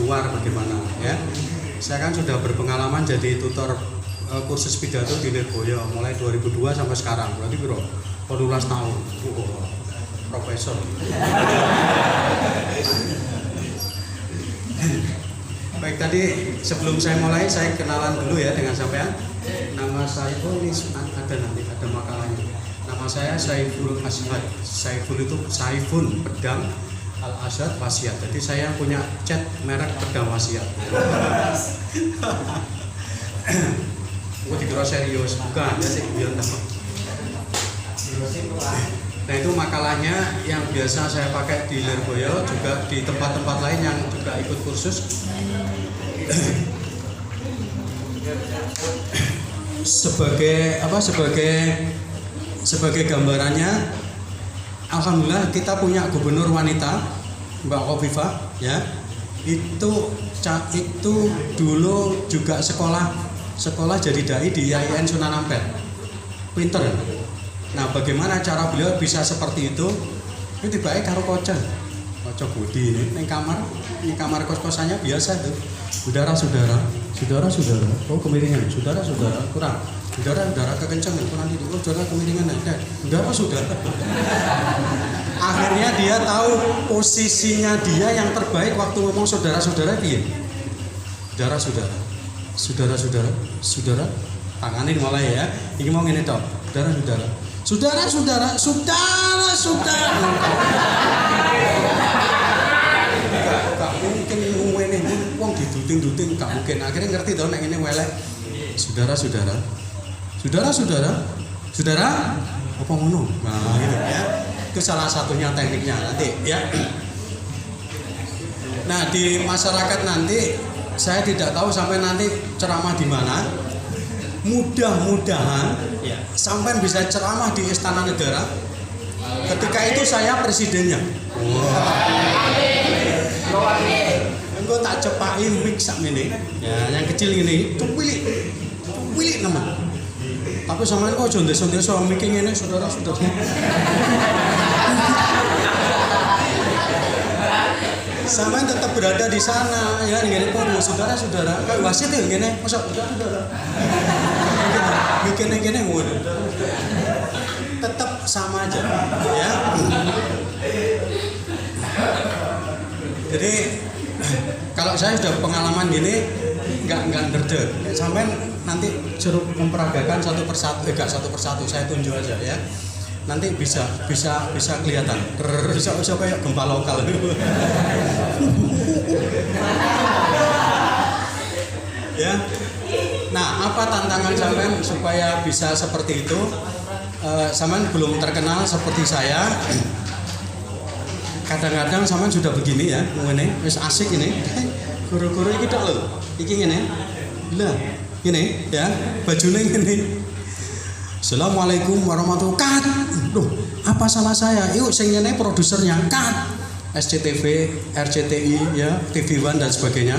luar bagaimana ya. Saya kan sudah berpengalaman jadi tutor kursus pidato di Lirboyo mulai 2002 sampai sekarang, berarti bro 18 tahun. Profesor. Baik, tadi sebelum saya mulai saya kenalan dulu ya dengan sampean. Nama saya ini ada makalahnya. Nama saya Saiful Asad. Saiful itu Saifun Pedang Al-Asad Wasiat. Jadi saya punya cat merek Pedang Wasiat. Gue dikira serius, bukan ya sih. Nah itu makalahnya yang biasa saya pakai di Lirboyo, juga di tempat-tempat lain yang juga ikut kursus. Sebagai gambarannya, alhamdulillah kita punya gubernur wanita Mbak Khofifah ya. Itu dulu juga sekolah jadi dai di IAIN Sunan Ampel. Pinter. Nah, bagaimana cara beliau bisa seperti itu? Itu tiba-tiba karo kocok budi ini kamar kos-kosannya biasa tuh. Saudara. Oh, kemiringan. Saudara, kurang. Saudara kekencangan kurang itu. Oh, saudara kemiringan. Saudara. Akhirnya dia tahu posisinya dia yang terbaik waktu ngomong saudara dia. Saudara. Tangannya mulai ya. Ini mau ngene tok. Saudara. Gak mungkin ngene wong diduting gak mungkin. Akhirnya ngerti toh nek ngene welek. Saudara. Apa ngono? Nah, gitu ya. Itu salah satunya tekniknya nanti ya. Nah, di masyarakat nanti saya tidak tahu sampai nanti ceramah di mana. Mudah-mudahan ya, sampai bisa ceramah di Istana Negara. Ketika itu saya presidennya. Engko tak cepaki mic sak mene. Ya, yang kecil ini cuwilik teman. Tapi sampean kok aja ndeso-ndeso mic ngene saudara. Sampean tetap berada di sana ya, ngene podo saudara. Kayak wasit ya ngene, mosok saudara. Gini ngono. Tetap sama aja ya. Jadi kalau saya sudah pengalaman gini enggak nderdek. Sampai nanti suruh memperagakan satu persatu saya tunjuk aja ya. Nanti bisa kelihatan. Bisa kayak gempa lokal. Ya. Nah, apa tantangan sampean supaya bisa seperti itu? Sampean belum terkenal seperti saya. Kadang-kadang sampean sudah begini ya, ngene, wis asik ini. Guru-guru iki tok lho. Iki ngene. Lah, ngene ya, bajune ngene. Assalamualaikum warahmatullahi wabarakatuh. Loh, apa salah saya? Yuk sing ngene produsernya kat. SCTV, RCTI ya, TV One dan sebagainya.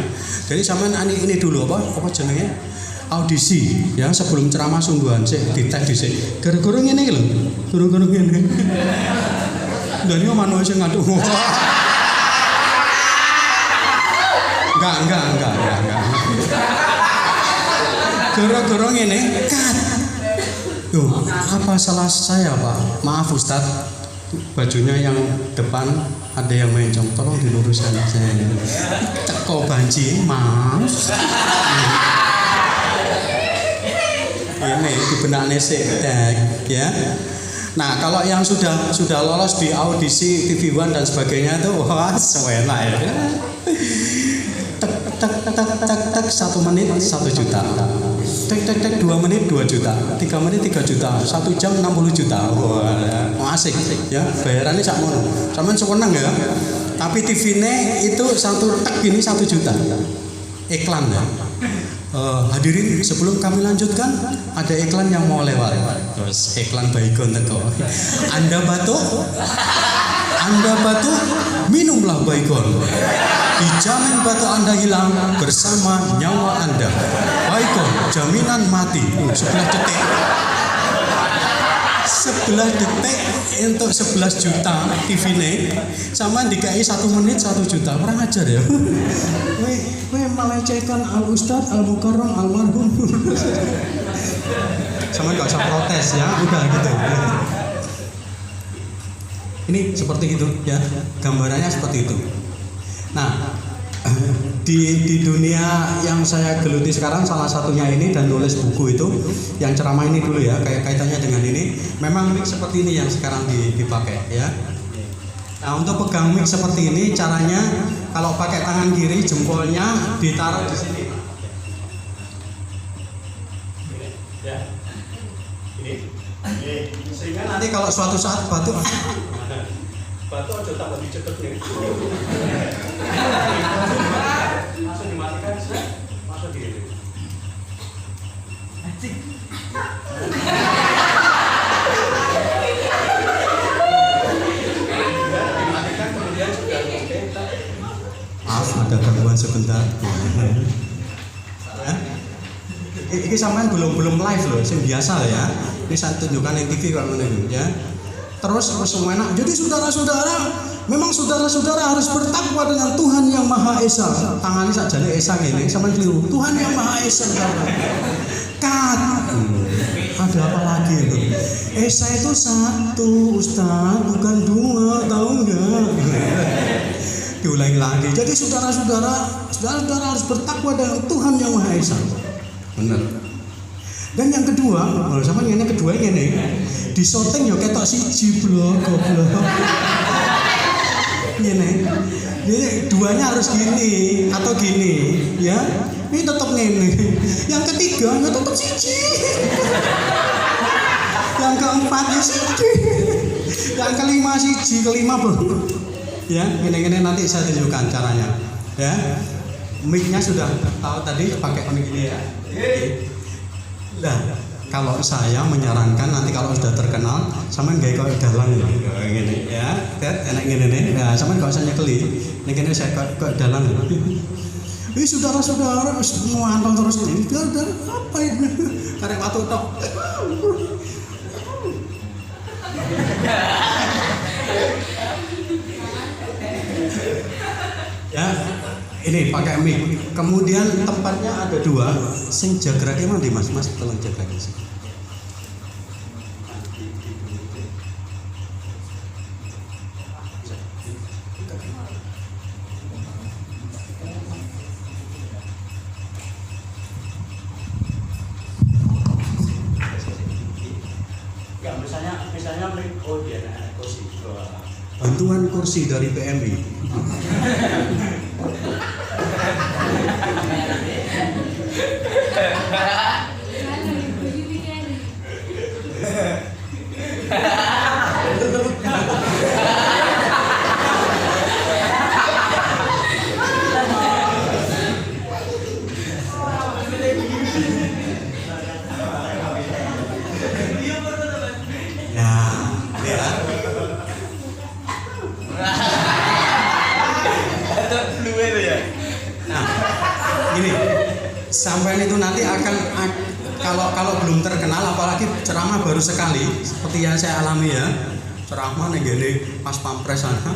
Jadi sampean ini dulu apa jenenge? Audisi ya sebelum ceramah sungguhan dites dhisik. Gara-gara ngene iki lho. Gara-gara ngene. Lah niku manusia sing ngaduk. Enggak. Gara-gara ngene, kat. Loh, apa salah saya, Pak? Maaf Ustaz. Bajunya yang depan ada yang mencong, tolong diluruskan saya. Teko banci, maaf. Ini di benak nesek ya. Nah, kalau yang sudah lolos di audisi TV One dan sebagainya itu wah enak ya. Tak 1 menit 1 juta. Tek 2 menit 2 juta. 3 menit 3 juta. 1 jam 60 juta. Wah, asik ya. Bayarannya sak ngono. Sampeyan seneng ya. Tapi TV-ne itu satu tek gini 1 juta. Iklan ya. Hadirin, sebelum kami lanjutkan ada iklan yang mau lewat. Terus iklan Baygon teko. Anda batuk, minumlah Baygon. Dijamin batuk Anda hilang bersama nyawa Anda. Baygon, jaminan mati. 11 detik. 11 detik untuk 11 juta TV ini sama dikai 1 menit 1 juta, kurang ajar ya. Weh melecehkan al ustad al mukarram almarhum. Sama nggak usah protes ya, udah gitu. Ini seperti itu ya, gambarannya seperti itu. Nah, di dunia yang saya geluti sekarang salah satunya ini dan nulis buku itu yang ceramah ini dulu ya, kayak kaitannya dengan ini memang mic seperti ini yang sekarang dipakai ya. Nah, untuk pegang mic seperti ini caranya kalau pakai tangan kiri jempolnya ditaruh di sini ya, ini sehingga nanti kalau suatu saat batu aja tambah dicetek nih. Langsung dimatikan, masuk di sini. Dimatikan kemudian sudah oke. Maaf ada gangguan sebentar. Ini sampean belum live loh, yang biasa ya. Ini saya tunjukkan yang TV kalau menunggu ya. Terus semuanya. Jadi saudara-saudara, memang saudara-saudara harus bertakwa dengan Tuhan yang Maha Esa. Tangannya saja nih Esa ini, sama keliru. Tuhan yang Maha Esa. Ada apa lagi itu? Esa itu 1, Ustaz, bukan 2, tahu nggak? Diulangi lagi. Jadi saudara-saudara harus bertakwa dengan Tuhan yang Maha Esa. Benar. Dan yang kedua, sama yang kedua ini di syuting ya ketok siji blok goblok. Ini duanya harus gini atau gini, ya. Ini tetap ngene. Yang ketiga ya tetap siji. Yang keempat ya siji. Yang kelima siji, kelima blok. Ya, ini nanti saya tunjukkan caranya. Ya. Mic-nya sudah tahu tadi pakai mic ini ya. Nah, kalau saya menyarankan nanti kalau sudah terkenal, sama nggak kalau dalang gini ya, enak gini nih. Nah, sama kalau saya nyekeli, ini saya kok dalang. Ini saudara-saudara semua antong terus ini, udah apa ini? Karek waktu tok. Ya. Ini pakai mic. Kemudian tempatnya ada 2. Sing jagrake mana di Mas? Mas tolong jagrake sih. Ya misalnya mic dia kursi. Bantuan kursi dari PMI. Sampai itu nanti akan kalau belum terkenal, apalagi ceramah baru sekali seperti yang saya alami ya, ceramah nih gini pas pampres sana.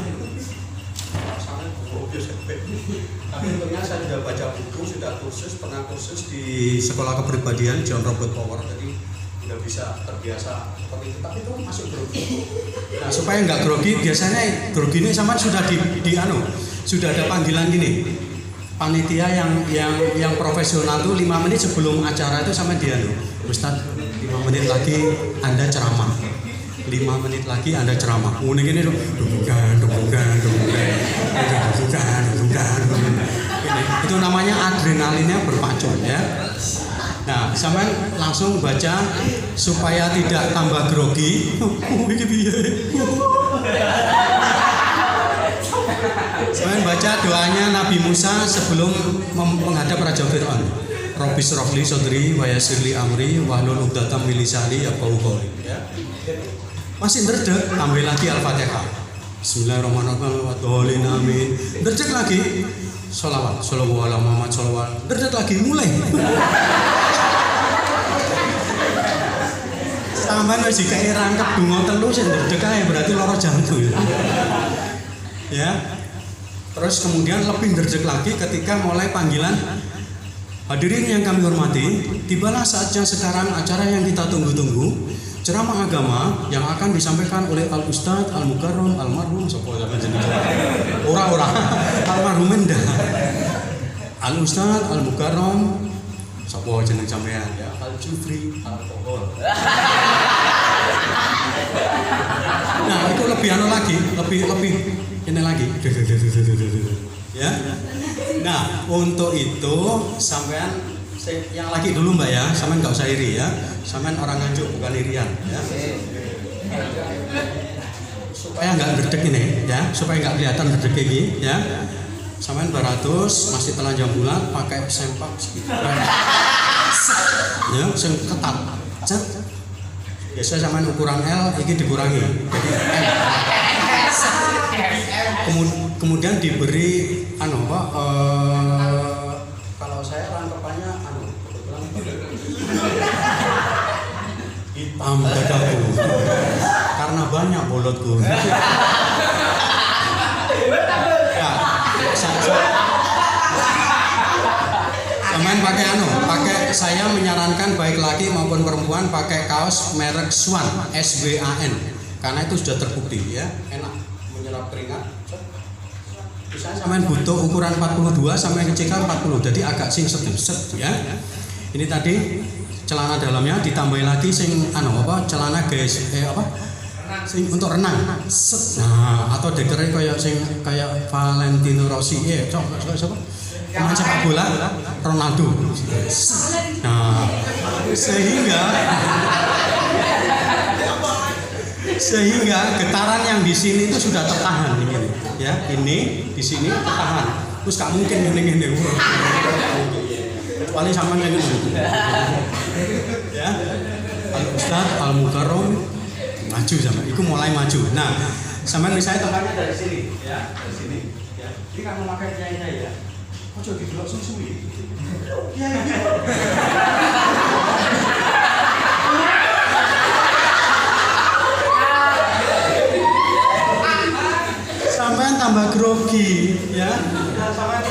Tapi untungnya saya sudah baca buku, sudah pernah kursus di sekolah kepribadian John Robert Power, jadi udah bisa terbiasa seperti itu. Tapi itu masuk grogi. Nah, supaya nggak grogi, biasanya grogi ini sama sudah sudah ada panggilan gini. Panitia yang profesional tuh 5 menit sebelum acara itu sama dia loh, Ustaz 5 menit lagi Anda ceramah, 5 menit lagi Anda ceramah. Gini tuh, itu namanya adrenalinnya berpacu ya. Nah, sampai langsung baca supaya tidak tambah grogi. Saya baca doanya Nabi Musa sebelum menghadap Raja Fir'aun. Rabbi shrahli sadri wa yassir li amri wahlul 'uqdatam min lisani yafqahu qawli. Masih ndredeg, tambah lagi Al-Fatihah. Bismillahirrahmanirrahim wa dhalin amin. Ndredeg lagi sholawat, sholawat ala Muhammad sholawat. Ndredeg lagi mulai. sampean wis dikai rangkep donga telu sing ndedek ae berarti lara jantung. Ya. Terus kemudian lebih ndedek lagi ketika mulai panggilan. Hadirin yang kami hormati, tibalah saatnya sekarang acara yang kita tunggu-tunggu, ceramah agama yang akan disampaikan oleh Al Ustadz Al Mukarram Almarhum sapa jenenge? Ora Almarhum Mendah. Al Ustadz Al Mukarram sapa jeneng sampean ya? Al Jufri Al Kohol. Nah, itu lebih lagi, lebih ini lagi. Ya. Nah, untuk itu sampean yang lagi dulu Mbak ya, sampean nggak usah iri ya. Sampean orang Nganjuk bukan irian ya. Supaya nggak gerdek ini ya, supaya nggak kelihatan gerdek ini ya. Sampean baratus masih telanjang bulat pakai sempak ya, sing ketat. Cet. Biasa sampean ukuran L ini dikurangi. Jadi kemudian diberi kalau saya rangkapannya hitam dadaku karena banyak bolotku. Ya, pakai saya menyarankan baik laki maupun perempuan pakai kaos merek Swan SWAN karena itu sudah terbukti ya, enak menyerap keringat. Bisa sampean butuh ukuran 42 sampai kecil 40, jadi agak sing set ya. Ini tadi celana dalamnya ditambahin lagi sing celana guys sing untuk renang. Set. Nah, atau dekere kayak Valentino Rossi siapa? Pemain sepak bola Ronaldo. Nah, sehingga getaran yang di sini itu sudah tertahan ini ya, ini di sini tertahan. Terus gak mungkin ngene kecuali sama yang gitu ya. Al Ustadz Al Mukarram maju sama itu mulai maju. Nah, sama misalnya tengahnya dari sini ya, dari sini ya. Ini kan memakai kiai ya. Ojo didelok suwi. Kiai. Sampai tambah grogi ya. Sampai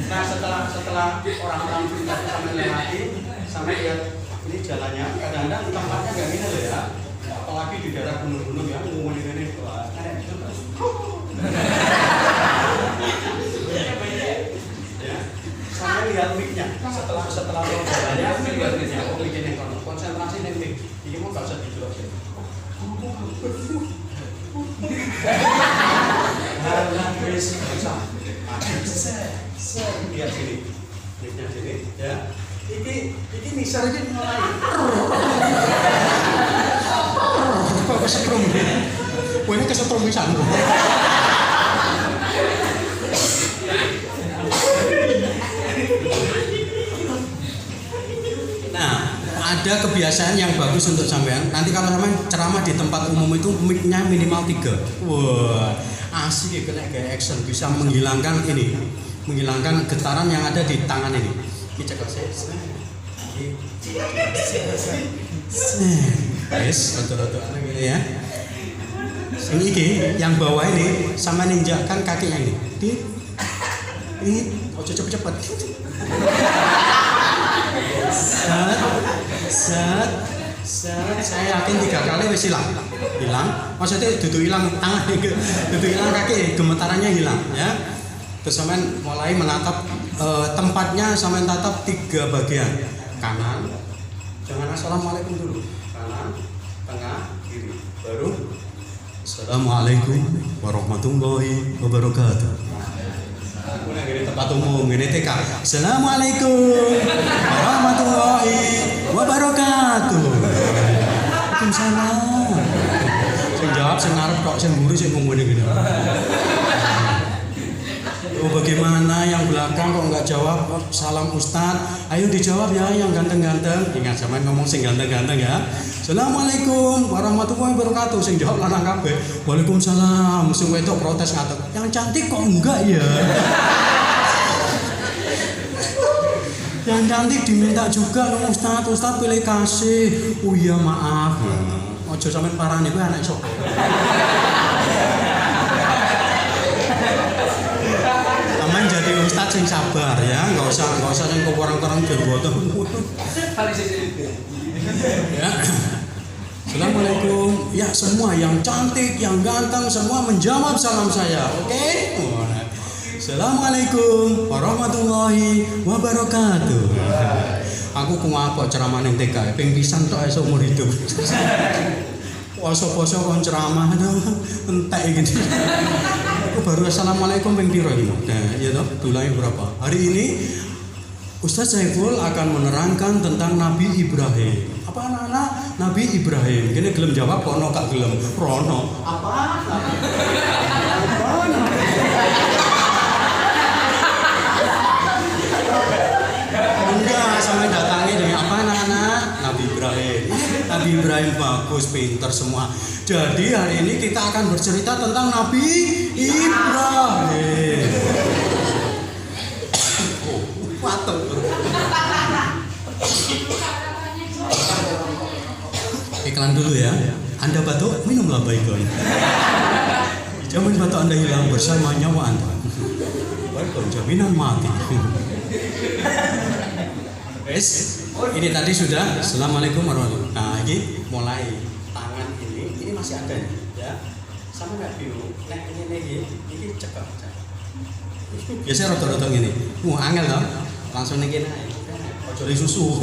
nah setelah orang-orang kita sampai lewati sampai lihat ini jalannya kadang-kadang tempatnya nggak gini loh ya, apalagi di daerah gunung-gunung ya ngomongin ini saya lihat mic-nya setelah jalannya lihat mic-nya ini konsentrasi nih mic ini mau nggak usah dijelok sih. Lihat sini, mic-nya sini ya. Ini misal aja mulai. Kok kesetrum ini? Wah ini kesetrum pisan. Nah, ada kebiasaan yang bagus untuk sampean. Nanti kalau sampean ceramah di tempat umum itu mic-nya minimal 3. Wah, asik ya, kena gaya action, bisa menghilangkan getaran yang ada di tangan ini. Ini cekal saya. Yes, roto-roto gini ya. Ini yang bawah ini sama ninjakan kakinya ini. Ini ojo cepet-cepet. Set. Saya yakin 3 kali wis hilang. Maksudnya duduk hilang tangan, duduk hilang kaki, gemetarannya hilang ya. Terus sampean mulai menatap tempatnya, sampean tatap 3 bagian. Kanan, jangan assalamualaikum dulu. Kanan, tengah, kiri. Baru assalamualaikum warahmatullahi wabarakatuh. Kemudian ini tempat umum, ini TK. Assalamualaikum warahmatullahi wabarakatuh. Waalaikumsalam. Sing jawab sing ngarep kok sing mburi sing ngomong ngene. Oh bagaimana yang belakang kok nggak jawab jawab salam Ustadz. Ayo dijawab ya yang ganteng-ganteng. Ingat sama ngomong sing ganteng-ganteng ya. Assalamualaikum warahmatullahi wabarakatuh. Sing jawab lanang kabeh. Waalaikumsalam. Sing wedok protes ngatur. Yang cantik kok enggak ya? Yang cantik diminta juga dong Ustadz pilih kasih. Oh iya maaf. Ojo sampean parane kuwi anak sapa? Sampeyan jadi Ustadz sing sabar ya, enggak usah sing korang-korang jenggoten. Ya. Assalamualaikum. Ya semua yang cantik, yang ganteng semua menjawab salam saya. Oke? Assalamualaikum warahmatullahi wabarakatuh. Aku kuwapok ceramah ning TK, ping pisan tok seumur hidup. Poso-poso kon ceramah entek iki. Aku baru assalamualaikum ping piro iki? Nah, iya toh, dulange berapa? Hari ini Ustaz Saiful akan menerangkan tentang Nabi Ibrahim. Apa anak-anak? Nabi Ibrahim. Kene gelem jawab kok ono gak gelem? Rono. Apa? Enggak, sampai datangnya dengan apa anak-anak? Nabi Ibrahim. Nabi Ibrahim bagus, pinter semua. Jadi hari ini kita akan bercerita tentang Nabi Ibrahim. Oh, patung. Iklan dulu ya. Anda batuk, minumlah Baygon. Jamin batuk Anda hilang bersama nyawa Anda. Baygon jaminan mati. Ini tadi sudah. Assalamualaikum warahmatullahi wabarakatuh. Nah ini mulai tangan ini masih ada nih ya. Sama nggak bingung? Nek ini cekap. Biasanya rata-rata gini. Angel loh. Langsung nih gini. Ojo di susu.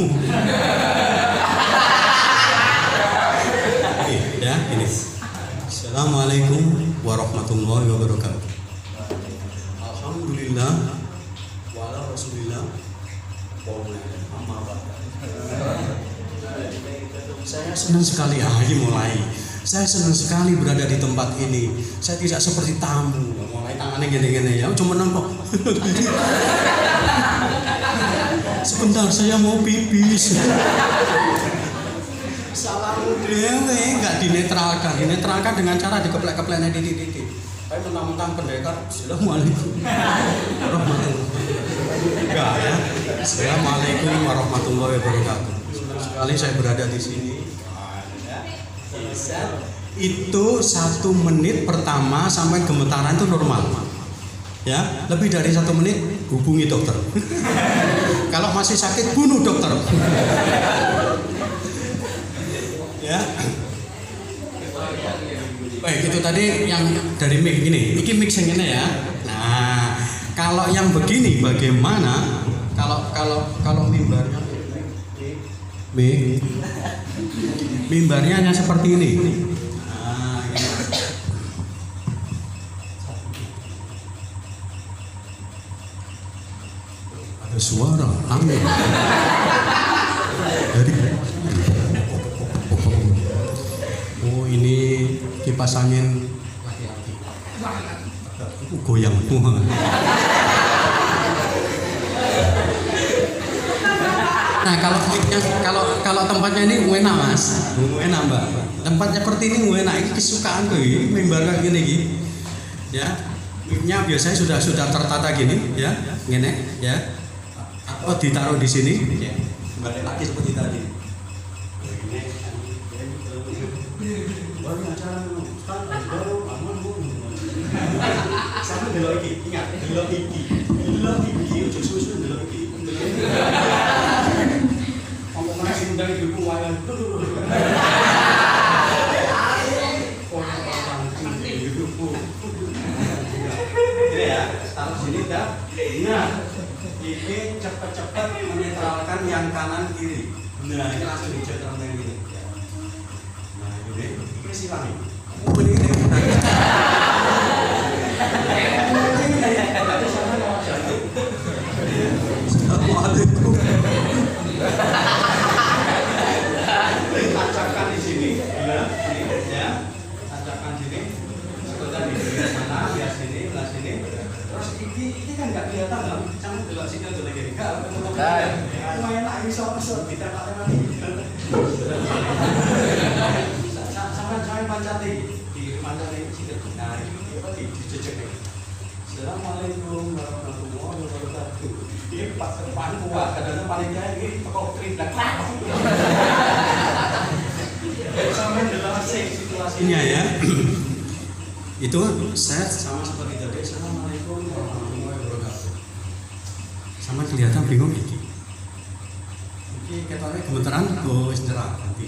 Ya ini. Assalamualaikum warahmatullahi wabarakatuh. Alhamdulillah. Wala rasulillah. Saya senang sekali mulai. Saya senang sekali berada di tempat ini. Saya tidak seperti tamu. Mulai tangannya gini-gini ya. Cuma nampak. Sebentar saya mau pipis. Salah dewe nggak dinetralkan. Dinetralkan dengan cara dikeplek-kepleknya titik-titik. Tapi mentang-mentang pendekar. Assalamualaikum warahmatullahi enggak ya. Assalamualaikum warahmatullahi wabarakatuh. Senang sekali saya berada di sini. Itu 1 menit pertama sampai gemetaran itu normal. Ya, lebih dari 1 menit hubungi dokter. Kalau masih sakit bunuh dokter. Ya. Baik, itu tadi yang dari mic ini. Ini mix yang ini ya. Nah, kalau yang begini bagaimana? Kalau mimbarnya mimbarnya hanya seperti ini. Nah, ini. Ada suara angin. Oh, ini kipas angin laki-laki. Itu goyang tuh. Nah kalau tempatnya ini enak mas, enak mbak. Tempatnya seperti ini enak, ini kesukaan tuh, mimbar kayak gini, ya. Mic-nya biasanya sudah tertata gini, ya, gini, ya. Atau ditaruh di sini, ya. Balik lagi seperti tadi. Sama delok iki, ingat, delok iki, ojo susu delok iki. Ngomong nasi undang ibu wayan. Ini ya, taruh sini dah. Nah, ini cepat-cepat menetralkan yang kanan kiri. Nah, ini langsung dicetak yang ini. Nah, ini silang ini. Assalamualaikum. Tancapkan di sini, ya. Tancapkan sini. Sebentar di sana, lihat sini, lihat sini. Terus ini kan nggak kelihatan kan? Kamu delok sini aja lagi. Nggak masuk kita mati. Sampai pancati di situ. Nah, ini dicecek. Assalamualaikum warahmatullahi wabarakatuh. Ini pas depan kuat, kadang-kadang paling kaya ini kok kritik. Sampai dalam situasinya ya. Itu saya sama seperti tadi. Assalamualaikum warahmatullahi wabarakatuh. Sama kelihatan bingung iki. Iki ketone gemeteran wis nyerah ganti.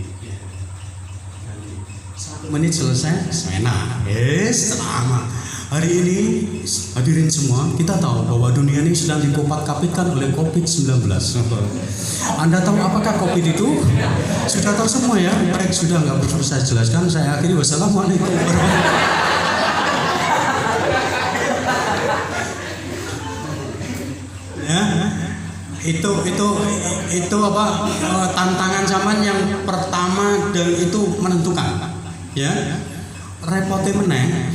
Ganti. 1 menit selesai, enak. Selamat. Hari ini hadirin semua, kita tahu bahwa dunia ini sedang dikopak-kapitkan oleh COVID-19. Anda tahu apakah COVID itu? Sudah tahu semua ya? Baik, sudah nggak perlu saya jelaskan. Saya akhiri, wassalamualaikum warahmatullahi wabarakatuh. Ya, itu apa tantangan zaman yang pertama dan itu menentukan. Ya, repotnya meneh.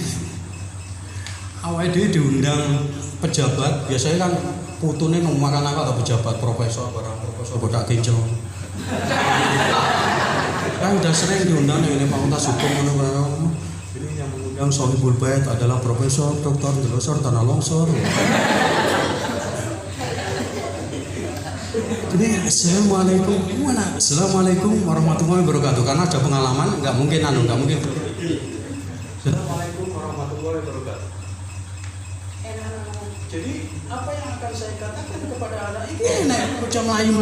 Awalnya dia diundang pejabat, biasanya kan putune nomor anak atau pejabat profesor, profesor bodak kejo. Kan udah sering diundang yang ini fakultas hukum ini yang mengundang Sohibul Bait adalah Profesor Dr. Delosor Tanah Longsor. Jadi assalamualaikum, mana? Assalamualaikum warahmatullahi wabarakatuh. Karena ada pengalaman, nggak mungkin. Assalamualaikum warahmatullahi wabarakatuh. Jadi apa yang akan saya katakan kepada anak ini nek bocah Melayu.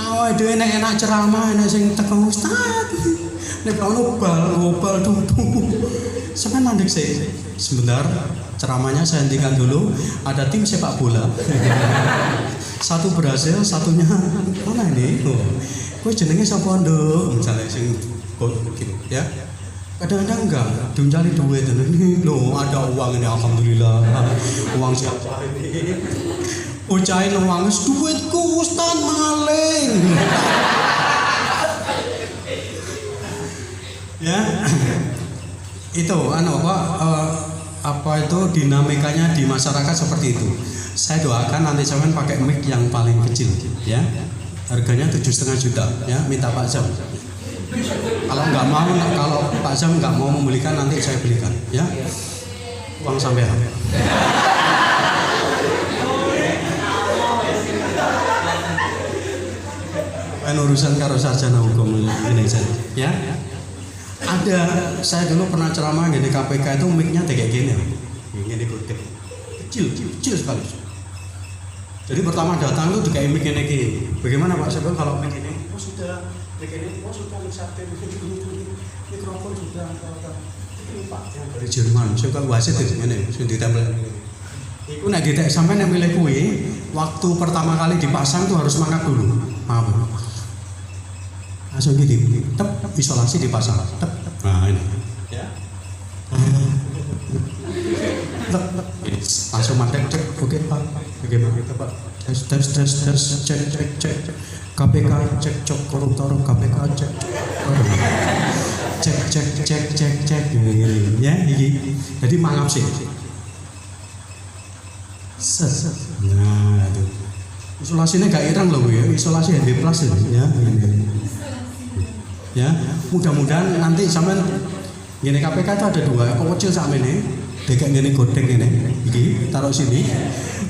Awak dhewe nek enak ceramah nek sing teko Ustaz. Nek ono bal tutu. Sampai mandek saya. Sebentar, ceramahnya saya hentikan dulu. Ada tim sepak bola. Satu berhasil, satunya mana ini? Kowe jenenge sapa nduk? Misalnya sing gitu ya. Kadang-kadang enggak, mencari duit ini loh, ada uang ini alhamdulillah. Uang siapa ini? Ucain uang duitku Ustaz maling. Ya. Itu apa itu dinamikanya di masyarakat seperti itu. Saya doakan nanti sampean pakai mic yang paling kecil ya. Harganya 7,5 juta ya, minta Pak Jam. Kalau Pak Jam nggak mau membelikan nanti saya belikan ya, uang sampean. Urusan karo sarjana hukum ini saja ya. Ada, saya dulu pernah ceramah gini KPK itu mic-nya kayak gini kutip kecil sekali. Jadi pertama datang itu kayak mic ini. Bagaimana Pak Sebel kalau mic ini? Oh sudah miksafir mikrofon sudah ini Pak yang dari Jerman. Saya kan wasit ini sudah ditempel. Iku nek ditek sampean yang milih kuwi, waktu pertama kali dipasang tuh harus mangkat dulu. Maaf. Langsung gitu. Tep, isolasi dipasang. Tep. Nah, ini. Ya. Langsung mandek cek. Oke, Pak. Bagaimana kita, Pak? Tes cek. KPK cek cok koruptor, KPK cek ya iki. Jadi mangap sih. Nah, itu. Isolasinya gak irang loh ya, isolasi HB plus ya. Ya, mudah-mudahan nanti sampean ngene KPK itu ada 2, kok kecil sak mene, dekek ngene godeng ngene. Iki taruh sini.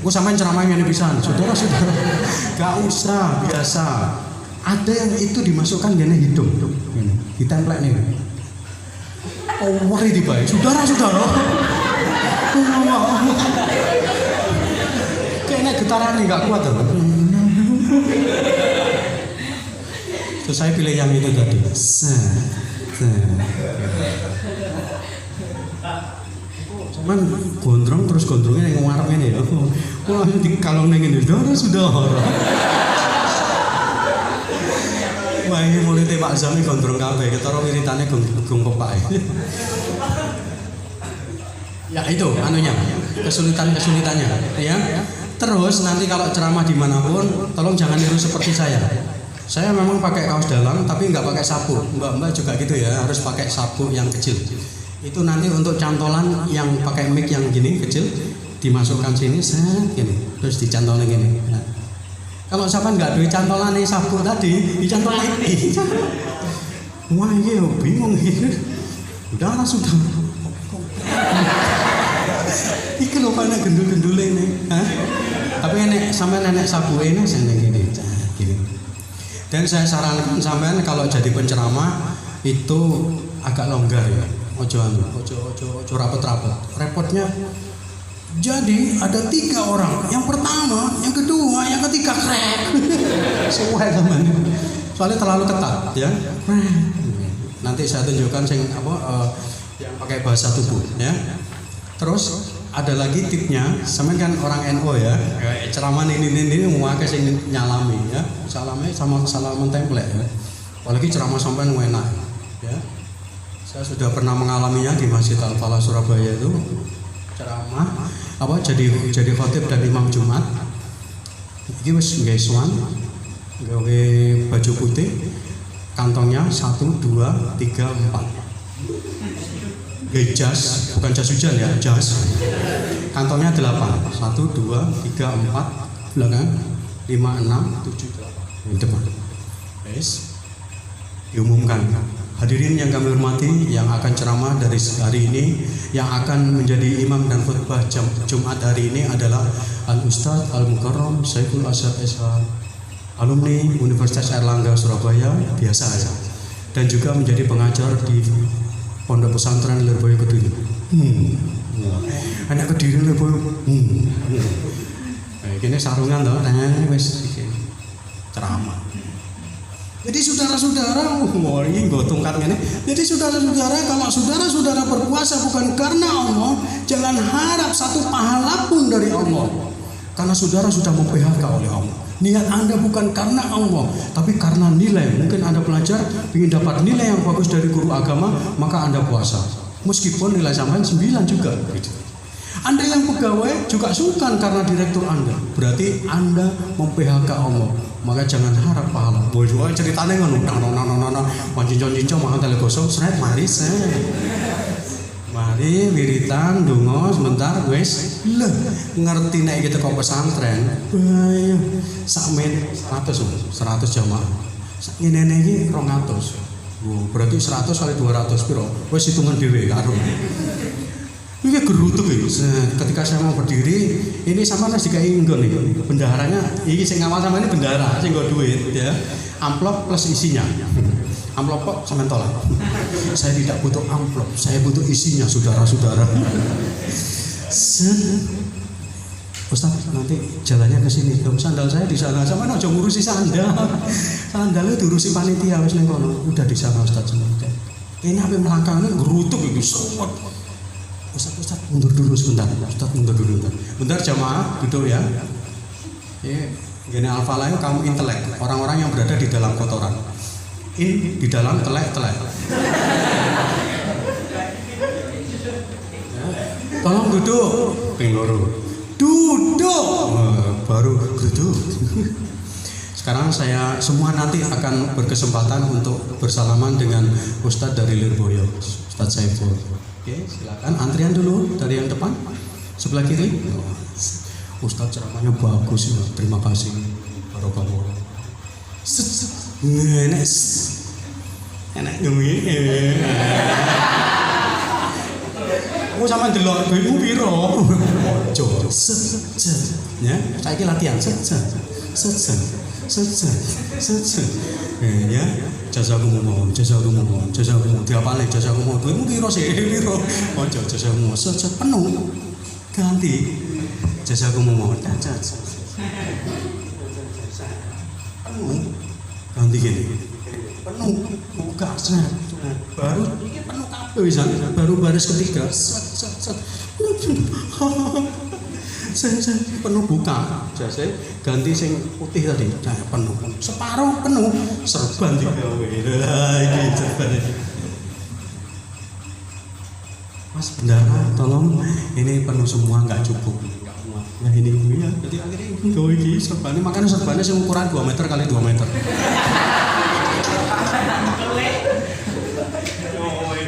Ku sampean ceramah ngene pisan. Saudara-saudara, gak usah biasa. Ada yang itu dimasukkan ngene hidung. Ngene, ditemplek nih. Oh, mari dibaik. Saudara-saudara. Kayaknya getaran nih gak kuat tuh. Terus saya pilih yang itu tadi. Cuman gondrong terus gondrongnya yang ngarep ini ya. Wah, kalau nengin itu sudah. Wah, ini mulai Pak Zami gondrong kabeh, ketara wiritane gong pepak. Ya itu anunya, kesulitannya ya. Terus nanti kalau ceramah dimanapun, tolong jangan niru seperti saya. Saya memang pakai kaos dalam, tapi nggak pakai sapu. Mbak juga gitu ya, harus pakai sapu yang kecil. Itu nanti untuk cantolan yang pakai mic yang gini kecil, dimasukkan sini set gini, terus dicantolin gini. Nah, kalau sampean nggak duit cantolan nih sabuk tadi, dicantolin ini. Wah iya bingung gitu. Udah sudah. Iki lho panek gendul-gendule ini. Hah? Tapi nek sampean nenek sabuk ini seneng gini. Gini. Dan saya sarankan sampean kalau jadi penceramah itu agak longgar ya. Ojo rapet-rapet. Repotnya jadi ada 3 orang. Yang pertama, yang kedua, yang ketiga krek. Sesuai teman. Soalnya terlalu ketat ya. Nanti saya tunjukkan yang pakai bahasa tubuh ya. Terus ada lagi tipnya, sama kan orang NO ya, ceramah ini memakai sing nyalami ya, salamnya sama salaman template ya. Apalagi ceramah sampai enak ya. Saya sudah pernah mengalaminya di Masjid Al-Falah Surabaya itu ceramah jadi khotib dan imam Jumat. Iki wis nggawe swan, gawe baju putih, kantongnya 1, 2, 3, 4. Jas, bukan jas hujan ya, jas. Kantongnya 8, 1, 2, 3, 4, belakang 5, 6, 7, 8. Ini depan. Yes. Diumumkan. Hadirin yang kami hormati, yang akan ceramah dari hari ini, yang akan menjadi imam dan khutbah Jumat hari ini adalah Al-Ustadz Al-Mukarram Saiful Asyad SH, alumni Universitas Airlangga Surabaya, biasa ya, dan juga menjadi pengajar di Pondok Pesantren Lirboyo Kediri. Anak Kediri Lirboyo. Ini sarungan toh, wes ceramah. Jadi saudara-saudara, ini gue tungkat ini. Jadi saudara-saudara, kalau saudara-saudara berpuasa bukan karena Allah, jangan harap satu pahala pun dari Allah. Karena saudara sudah memphk oleh Allah. Niat Anda bukan karena Allah, tapi karena nilai. Mungkin Anda belajar ingin dapat nilai yang bagus dari guru agama, maka Anda puasa. Meskipun nilai sampean 9 juga. Anda yang pegawai juga sungkan karena direktur Anda. Berarti Anda memphk Allah. Maka jangan harap pahala. Boy, ceritanya ngono. Wancin-wancin mahal tele gosong, seret mari Mari wiritan donga sebentar wis ngerti nek kita kok pesantren. Bahaya. Sak men 100 jamaah. Sak ngene iki 200. Berarti 100 kali 200 piro? Wis hitungan dhewe karo. Ini gerutuk ya. Ketika saya mau berdiri, ini sama nasi dikai nggon nih. Bendaharanya, ini saya ngawal sama ini bendahara, saya nggak duit ya. Amplop plus isinya. Amplop kok sama tolak. Saya tidak butuh amplop, saya butuh isinya, saudara-saudara. Ustaz, nanti jalannya ke sini. Sandal saya di sana. Sama aja ngurusi sandal. Sandalnya diurusi panitia wis ning kono. Udah di sana Ustaz. Ini apa melangkahnya gerutuk itu sobat. Ustaz mundur dulu sebentar. Ustaz mundur dulu bentar. Bentar jamaah duduk ya. Gini Al-Falah kamu intelek. Orang-orang yang berada di dalam kotoran. Di dalam telek. Tolong duduk. Pengloro. Duduk. Baru duduk. Sekarang saya semua nanti akan berkesempatan untuk bersalaman dengan Ustadz dari Lirboyo, Ustadz Saiful. Oke, silakan antrian dulu dari yang depan, sebelah kiri. Ustadz ceramahnya bagus, terima kasih. Barokah. Enak demi. Aku sama delok duitmu piro? Jo. Ya, saiki latihan. Ya, jazakumullah. Diapalne jazakumullah. Duitmu piro sih? Piro? Ojo jazakumullah. Penuh. Ganti. Jazakumullah. Penuh. Ganti gini. Penuh. Buka set. Baru ini penuh kabeh wisan. Baru baris ketiga. Set. Saya penuh buka, saya ganti sing putih tadi, saya penuh, separuh penuh, serban digawe, ini serban ini. Mas bendara, tolong, ini penuh semua nggak cukup. Nah ini ya, jadi akhirnya ini serban, makanya serbannya sing ukuran 2 meter kali 2 meter.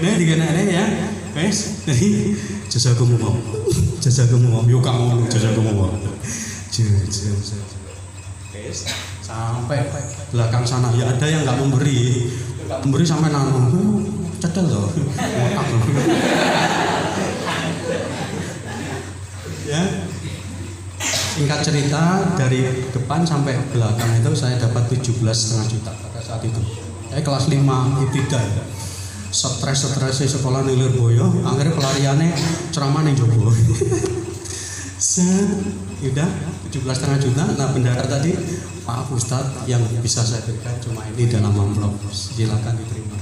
Ini digana ya, guys, jadi jazakumullah. jazakumullah yo kamu jazakumullah. Sampai belakang sana ya ada yang nggak memberi sampai nanu cedel loh otak loh. Ya, singkat cerita dari depan sampai belakang itu saya dapat 17,5 juta pada saat itu. Saya kelas 5 ibtidaiyah. Stres sekolah ning Lirboyo, akhirnya pelariannya ceramah ning Jowo. Udah 17,5 juta. Nah bendahara tadi, Pak Ustadz yang bisa saya berikan cuma ini dalam amplop. Silakan diterima.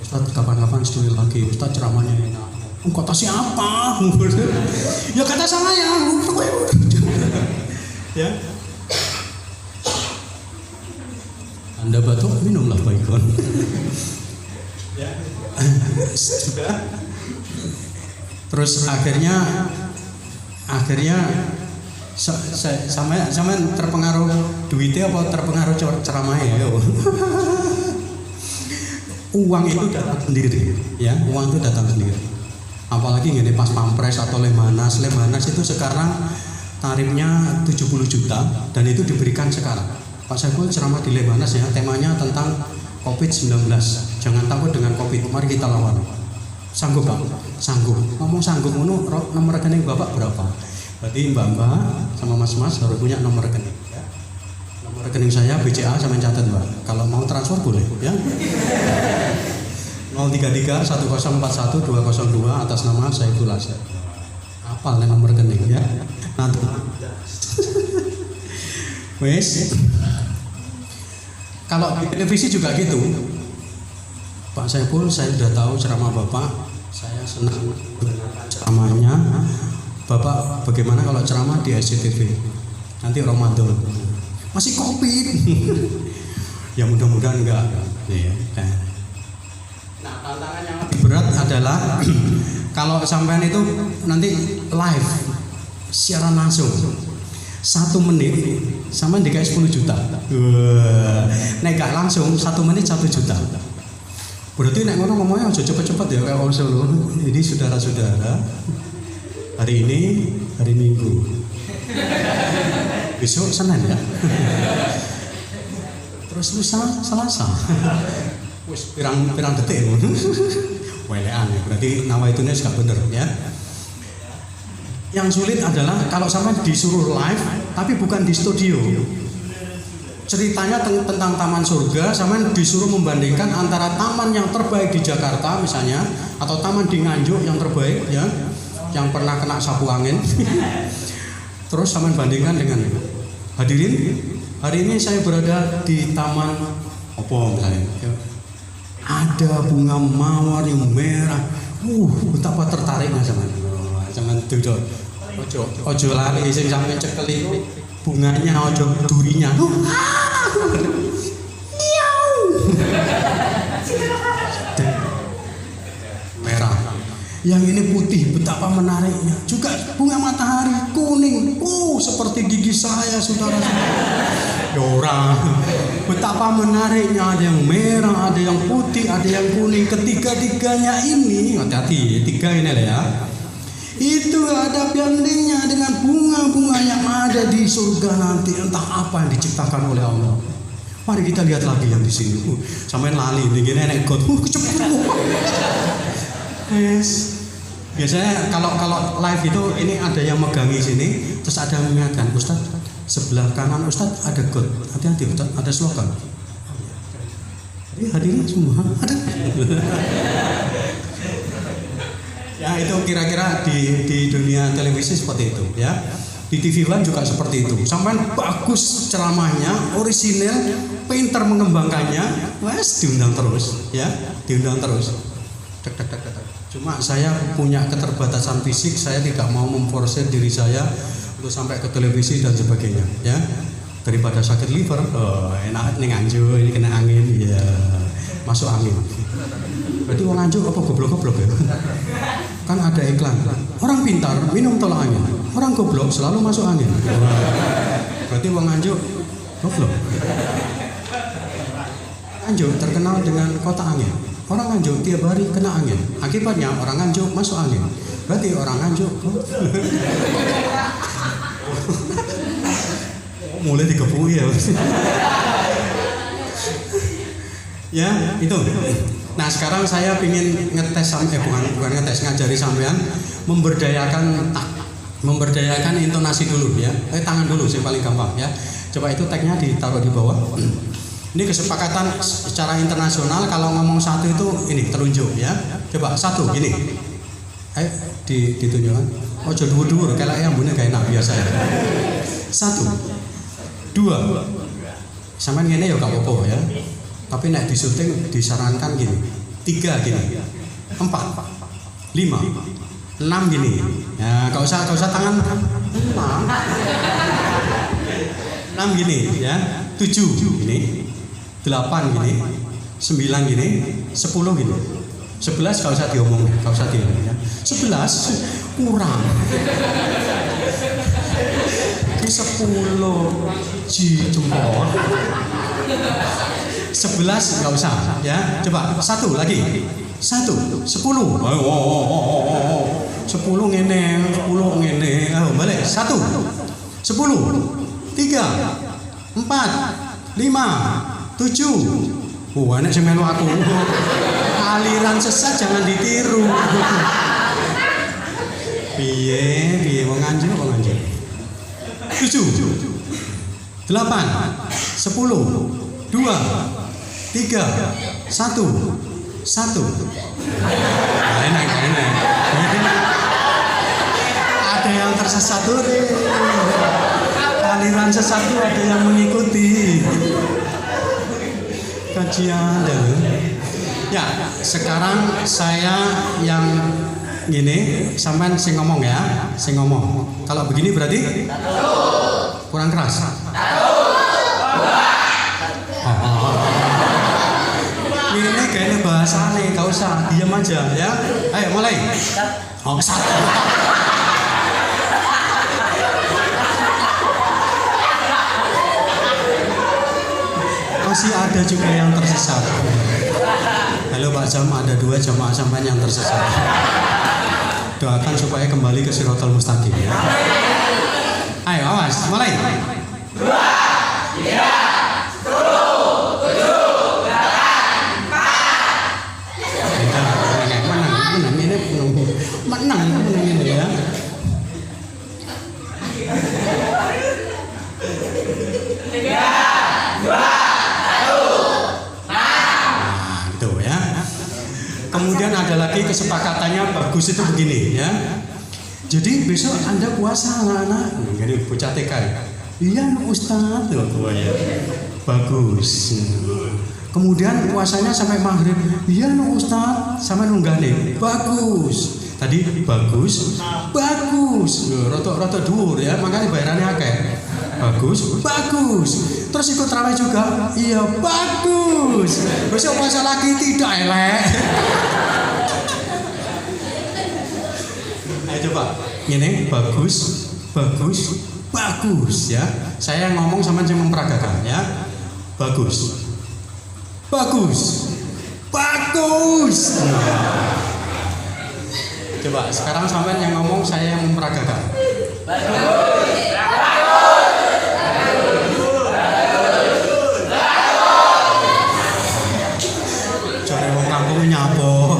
Ustadz kapan-kapan studi lagi. Ustadz ceramahnya enak. Kata siapa? Ya kata saya. Ya. Anda batuk minumlah baikon. Ya. Sudah. Terus akhirnya sama terpengaruh duitnya apa terpengaruh ceramahnya? Uang itu datang sendiri, ya. Uang itu datang sendiri. Apalagi gini pas Pampres atau Lemhanas itu sekarang tarifnya 70 juta dan itu diberikan sekarang. Pak Saiful ceramah di Lemhanas ya, temanya tentang COVID-19. Jangan takut dengan COVID, mari kita lawan. Sanggup Pak? Sanggup. Ngomong sanggup, nomor rekening Bapak berapa? Berarti Mbak sama Mas harus punya nomor rekening. Ya. Nomor rekening saya BCA sama catat Mbak. Kalau mau transfer boleh ya. 033 1041 202 atas nama Saiful Asyad. Hafal nomor rekening ya. Nanti. Wes. Kalau di televisi juga gitu. Pak Saiful, saya sudah tahu ceramah Bapak. Saya senang ceramahnya. Bapak bagaimana kalau ceramah di SCTV? Nanti Ramadan. Masih Covid. Ya mudah-mudahan enggak. Ya. Nah, tantangan yang lebih berat adalah kalau sampean itu nanti live siaran langsung 1 menit sama dikasih 10 juta. Nek gak langsung 1 menit 1 juta. Berarti nek ngono ngomongnya aja cepet-cepet ya kayak Solo. Ini saudara-saudara, hari ini hari Minggu. Besok Senin ya. Terus lusa Selasa. Wis pirang detik ngono. Welean ya. Berarti nawa itu gak bener ya. Yang sulit adalah kalau sampai disuruh live tapi bukan di studio. Ceritanya tentang taman surga, sama disuruh membandingkan antara taman yang terbaik di Jakarta misalnya atau taman di Nganjuk yang terbaik ya, yang pernah kena sapu angin. Terus sama bandingkan dengan hadirin, hari ini saya berada di taman apa misalnya. Ada bunga mawar yang merah. Betapa tertariknya sama. Jangan duduk. Ojo lali sing sampe cekel iku bunganya ojo durinya. Merah. Yang ini putih, betapa menariknya. Juga bunga matahari kuning. Seperti gigi saya, saudara-saudara. Orang. Betapa menariknya, ada yang merah, ada yang putih, ada yang kuning. Ketiga-tiganya ini, hati-hati, 3 ini lah ya. Itu ada bandingnya dengan bunga-bunga yang ada di surga nanti, entah apa yang diciptakan oleh Allah. Mari kita lihat lagi yang di sini. Sampai lali begini nenek god. Kecepet. Yes. Biasanya kalau live itu ini ada yang megangi sini, terus ada yang mengingatkan, Ustaz, sebelah kanan Ustaz ada god. Hati-hati Ustaz, ada slogan. Jadi hadirin semua ada. Ya itu kira-kira di dunia televisi seperti itu ya. Di TV One juga seperti itu. Sampai bagus ceramahnya, orisinil, pinter mengembangkannya, wes diundang terus ya, diundang terus. Cuma saya punya keterbatasan fisik, saya tidak mau memforsir diri saya untuk sampai ke televisi dan sebagainya ya. Daripada sakit liver, enak nih Nganjuk, ini kena angin ya, masuk angin. Berarti orang Nganjuk apa goblok-goblok ya? Kan ada iklan. Orang pintar minum tolak angin. Orang goblok selalu masuk angin. Berarti orang Nganjuk goblok. Nganjuk terkenal dengan kota angin. Orang Nganjuk tiap hari kena angin. Akibatnya orang Nganjuk masuk angin. Berarti orang Nganjuk mulai dikepui ya. Ya, itu. Nah, sekarang saya ingin ngetes bukan ngetes, ngajari sampean memberdayakan intonasi dulu ya. Tangan dulu sih paling gampang ya. Coba itu tagnya ditaruh di bawah. Ini kesepakatan secara internasional kalau ngomong satu itu ini telunjuk ya. Coba satu gini. Ayo ditunjukkan. Oh dhuwur-dhuwur kayak yang bunyi kayak enak biasa ya. Satu, dua. Sampean ngene ya gak apa-apa ya. Tapi nek di syuting disarankan gini. 3 gini. 4, 5, 6 gini. Ya, gak usah tangan 6 gini ya. 7 gini. 8 gini, 9 gini, 10 gini, 11 gak usah diomong ya. 11 kurang. Di 10 ji jempol. 11 gak usah ya. Coba satu lagi. 1, 10. 10 ngene. Ayo balik. 1, 10, 3, 4, 5, 7. Enak sing melu aku. Aliran sesat jangan ditiru. Piye wong Nganjuk. 7, 8, 10, 2, 3, 1. Enak. Ada yang tersesat tuh. Aliran sesat tuh ada yang mengikuti. Kajian ya. Sekarang saya yang gini, sampean sing ngomong ya, sing ngomong. Kalau begini berarti kurang keras. Ini kayaknya bahasa nih, gak usah diam aja ya. Ayo mulai. Satu. Masih ada juga yang tersesat. Halo Pak Jam, ada 2 jamaah sampean yang tersesat. Doakan supaya kembali ke Siratal Mustaqim ya. Ayo awas, mulai. 2, 3, 10, 7, 8, 4. Menang ini ya. Kemudian ada lagi kesepakatannya bagus itu begini ya. Jadi besok Anda puasa anak-anak. Jadi bocah TK. Iya Ustaz tuh ya. Bagus. Kemudian puasanya sampai maghrib. Iya Ustaz sampai nunggane. Bagus. Tadi bagus. Rotok dhuwur ya, makanya bayarannya akeh. Bagus. Terus ikut tarawih juga. Iya, bagus. Besok puasa lagi tidak elek. Ayo coba. Ini bagus ya. Saya ngomong sama yang memperagakan ya. Bagus. Coba sekarang sampean yang ngomong, saya yang memperagakan. Cari wong kampung nyapo.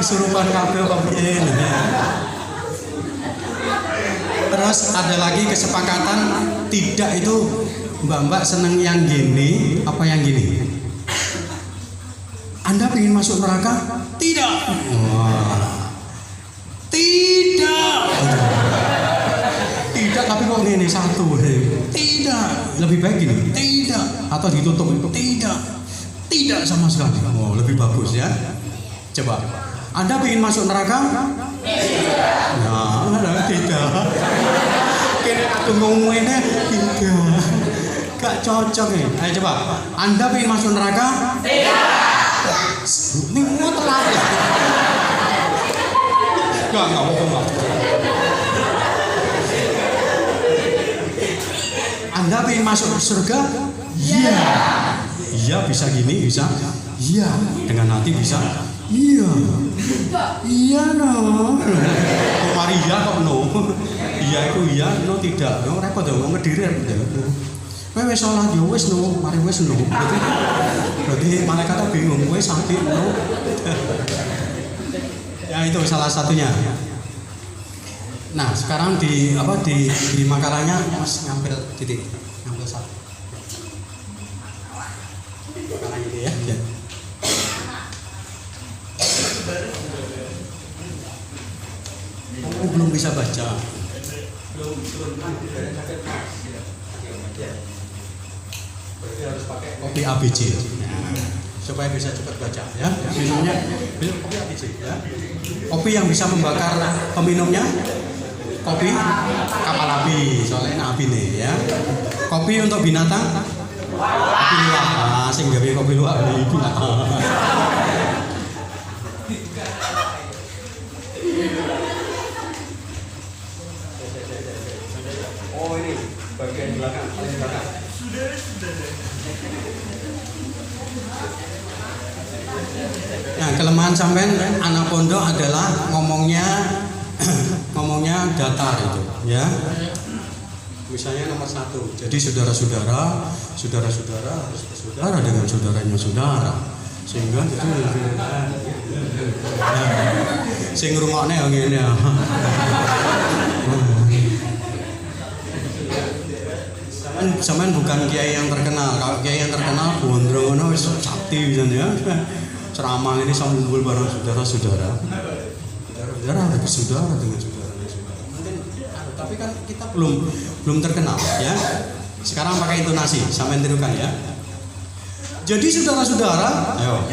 Kesurupan kabeh kok piye. Terus ada lagi kesepakatan tidak itu Mbak seneng yang gini apa yang gini? Anda ingin masuk neraka? Tidak. Tidak, tapi kok gini satu. Tidak. Lebih baik gini. Tidak. Atau ditutup. Tidak sama sekali. Oh, lebih bagus ya. Coba. Anda ingin masuk neraka? Tidak. Nah, tidak. Kini aku ngomonginnya tidak. Gak cocok nih. Ayo coba. Anda ingin masuk neraka? Tidak. Ini mau telat ya? Gak apa-apa. Anda ingin masuk surga? Iya. Iya bisa gini, bisa. iya. Dengan hati bisa iya. Iya no. Kok mari iya kok no. Iya itu iya, no tidak. No repot dong ngomong Kediri repot. Kowe wis salat yo wis no, mari wis no. Berarti malaikat bingung, kowe sakit no. Ya itu salah satunya. Nah, sekarang di makalahnya Mas ngambil titik, ngambil satu. Makalah ini ya. Kamu belum bisa baca. Belum. Berarti harus pakai kopi ABC. Supaya bisa cepat baca ya. Minumnya kopi ABC ya. Kopi yang bisa membakar peminumnya kopi kapal api, soalnya api nih ya. Kopi untuk binatang kopi luwak. Nah, sing gawe kopi luwak iki binatang. Oh ini bagian belakang, paling belakang. Nah, kelemahan sampean anak pondok adalah ngomongnya datar itu, ya. Misalnya nomor 1. Jadi saudara-saudara harus bersaudara dengan saudaranya saudara. Sehingga itu sing ngrungokne yo ngene. Sampean bukan kiai yang terkenal. Kalau kiai yang terkenal gondrong ngono wis sakti pisan ya. Ceramah ini sambungul bareng saudara-saudara. Saudara harus bersaudara dengan saudaranya saudara. Mungkin tapi kan kita belum terkenal ya. Sekarang pakai intonasi, sampean tirukan ya. Jadi saudara-saudara, ayo.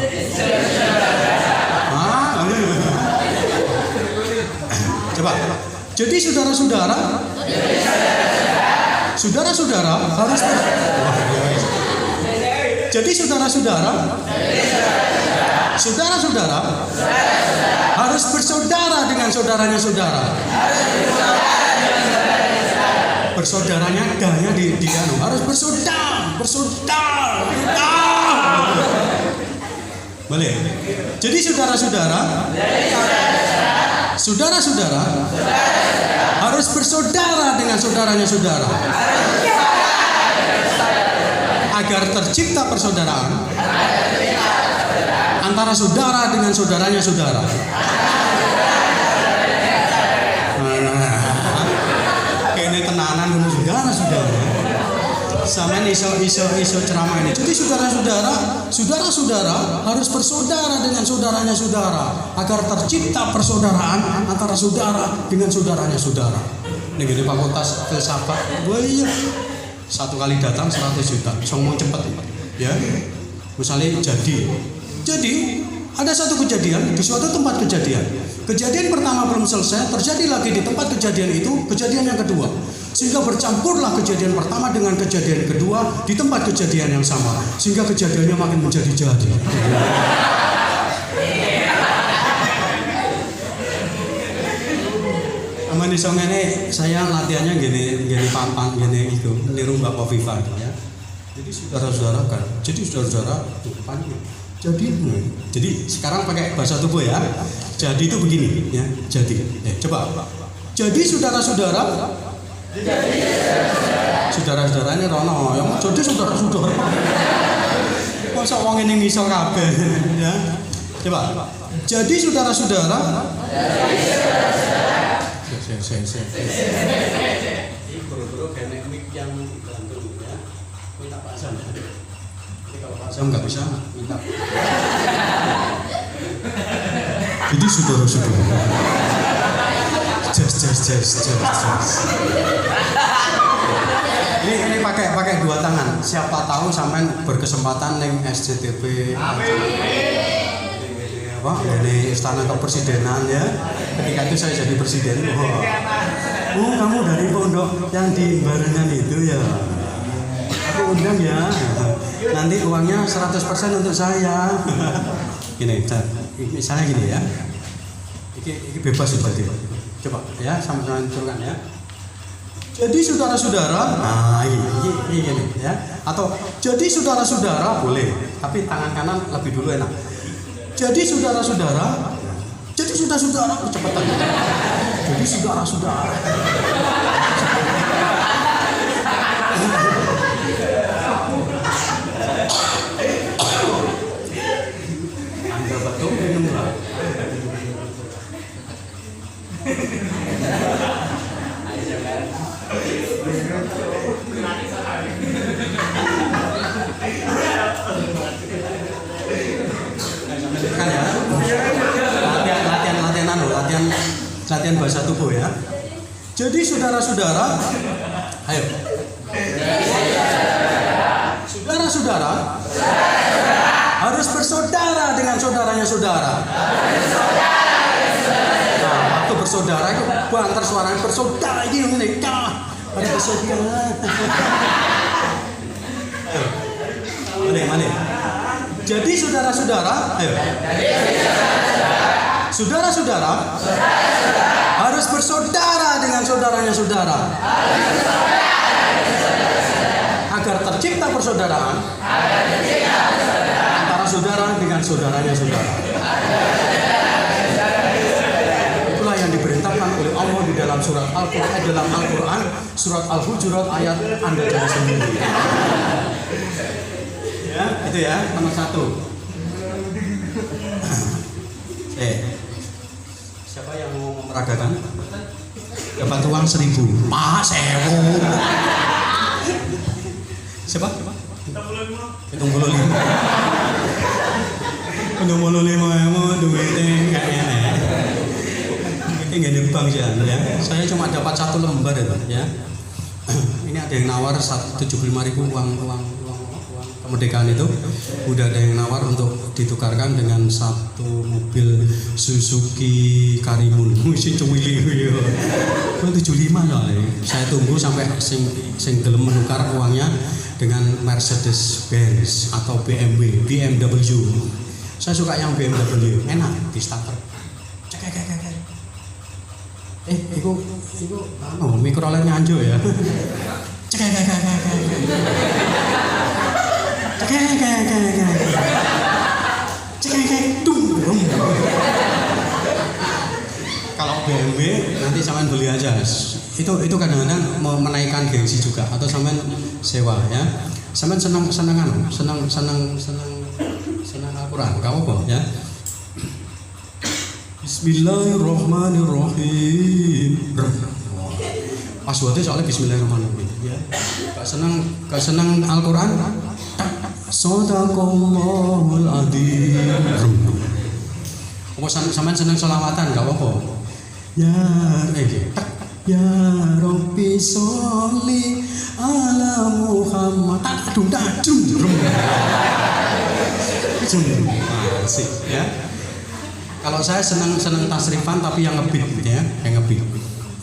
Coba. Jadi saudara-saudara harus Jadi saudara-saudara harus bersaudara dengan saudaranya saudara. Bersaudaranya dahnya di harus bersaudara. Boleh. Jadi saudara-saudara harus bersaudara dengan saudaranya saudara. Agar tercipta persaudaraan antara saudara dengan saudaranya saudara. Kene tenanan ngono saudara. Sampeyan iso ceramah ini. Jadi saudara-saudara harus bersaudara dengan saudaranya saudara agar tercipta persaudaraan antara saudara dengan saudaranya saudara. Ning fakultas filsafat, wah iya. 1 kali datang 100 juta, ngomong cepet ya. Misalnya jadi ada satu kejadian di suatu tempat kejadian. Kejadian pertama belum selesai, terjadi lagi di tempat kejadian itu kejadian yang kedua. Sehingga bercampurlah kejadian pertama dengan kejadian kedua di tempat kejadian yang sama. Sehingga kejadiannya makin menjadi-jadi. Aman iso ngene, saya latihannya gini pampan gini itu, niru Mbak Kofifa ya. Jadi saudara-saudara kan. Jadi saudara-saudara depannya. Jadi sekarang pakai bahasa tubuh ya. Jadi itu begini ya. Jadi. Coba. Jadi saudara-saudara. Saudara-saudaranya rono, yang jadi saudara-saudara. Masa wong ngene ngisor kabeh ya. Coba. Jadi saudara-saudara. Saya. Ini buru-buru kayak mic yang gantung ya. Minta Pak Sam. Jadi kalau Pak Sam nggak bisa, minta. Jadi saudara-saudara. Just. Ini pakai 2 tangan. Siapa tahu sampean berkesempatan neng SCTP. Ini istana kepresidenan ya. Ketika itu saya jadi presiden. Oh, kamu dari pondok yang di Barengan itu ya. Aku undang ya. Nanti uangnya 100% untuk saya. Gini, misalnya gini ya. Ini bebas berarti. Coba ya, sama-sama turunkan ya. Jadi saudara-saudara, nah ini ya. Atau jadi saudara-saudara boleh, tapi tangan kanan lebih dulu enak. Jadi saudara-saudara, jadi saudara-saudara kecepatan. Jadi saudara-saudara. Anda betul minumlah. Kan ya, latihan bahasa tubuh ya. Jadi saudara-saudara, ayo. Saudara-saudara harus bersaudara dengan saudaranya saudara. Nah, waktu bersaudara itu banter suaranya bersaudara ini menikah. Ada bersaudara. Mana? Jadi saudara-saudara, ayo. Saudara-saudara harus bersaudara dengan saudaranya saudara. Agar tercipta persaudaraan antara saudara dengan saudaranya saudara. Itulah yang diperintahkan oleh Allah di dalam surat Al-Quran, surat Al-Hujurat ayat Anda cari sendiri. Ya, itu ya, nomor 1. Siapa yang mau memperagakan? Dapat uang 1.000. Pak sewu. Siapa? 75. 75 duitnya kayak enak. Ini nggak di bank ya. Saya cuma dapat 1 lembar ya. Ini ada yang nawar 75.000 uang kemerdekaan itu. Udah ada yang nawar untuk ditukarkan dengan 1 mobil Suzuki Karimun. Mesti cuwili yo. 75 loh. Saya tunggu sampai sing gelem menukar uangnya dengan Mercedes Benz atau BMW. Saya suka yang BMW, enak di starter. Cek. Iku mikroletnya anjo ya. Cek. Kalau BMW nanti sampean beli aja. Itu kadang-kadang mau menaikkan gengsi juga atau sampean sewa ya. Sampean senang Al-Quran, kamu kok ya. Bismillahirrahmanirrahim. Passwordnya soalnya Bismillahirrahmanirrahim ya. Gak senang Al-Quran? Shadaqallahul adzim. Apa sampean seneng selawatan gak apa-apa? Ya Rabbi sholli ala Muhammad. Asik ya. Kalau saya senang tasrifan tapi yang ngebeat gitu ya, yang ngebeat.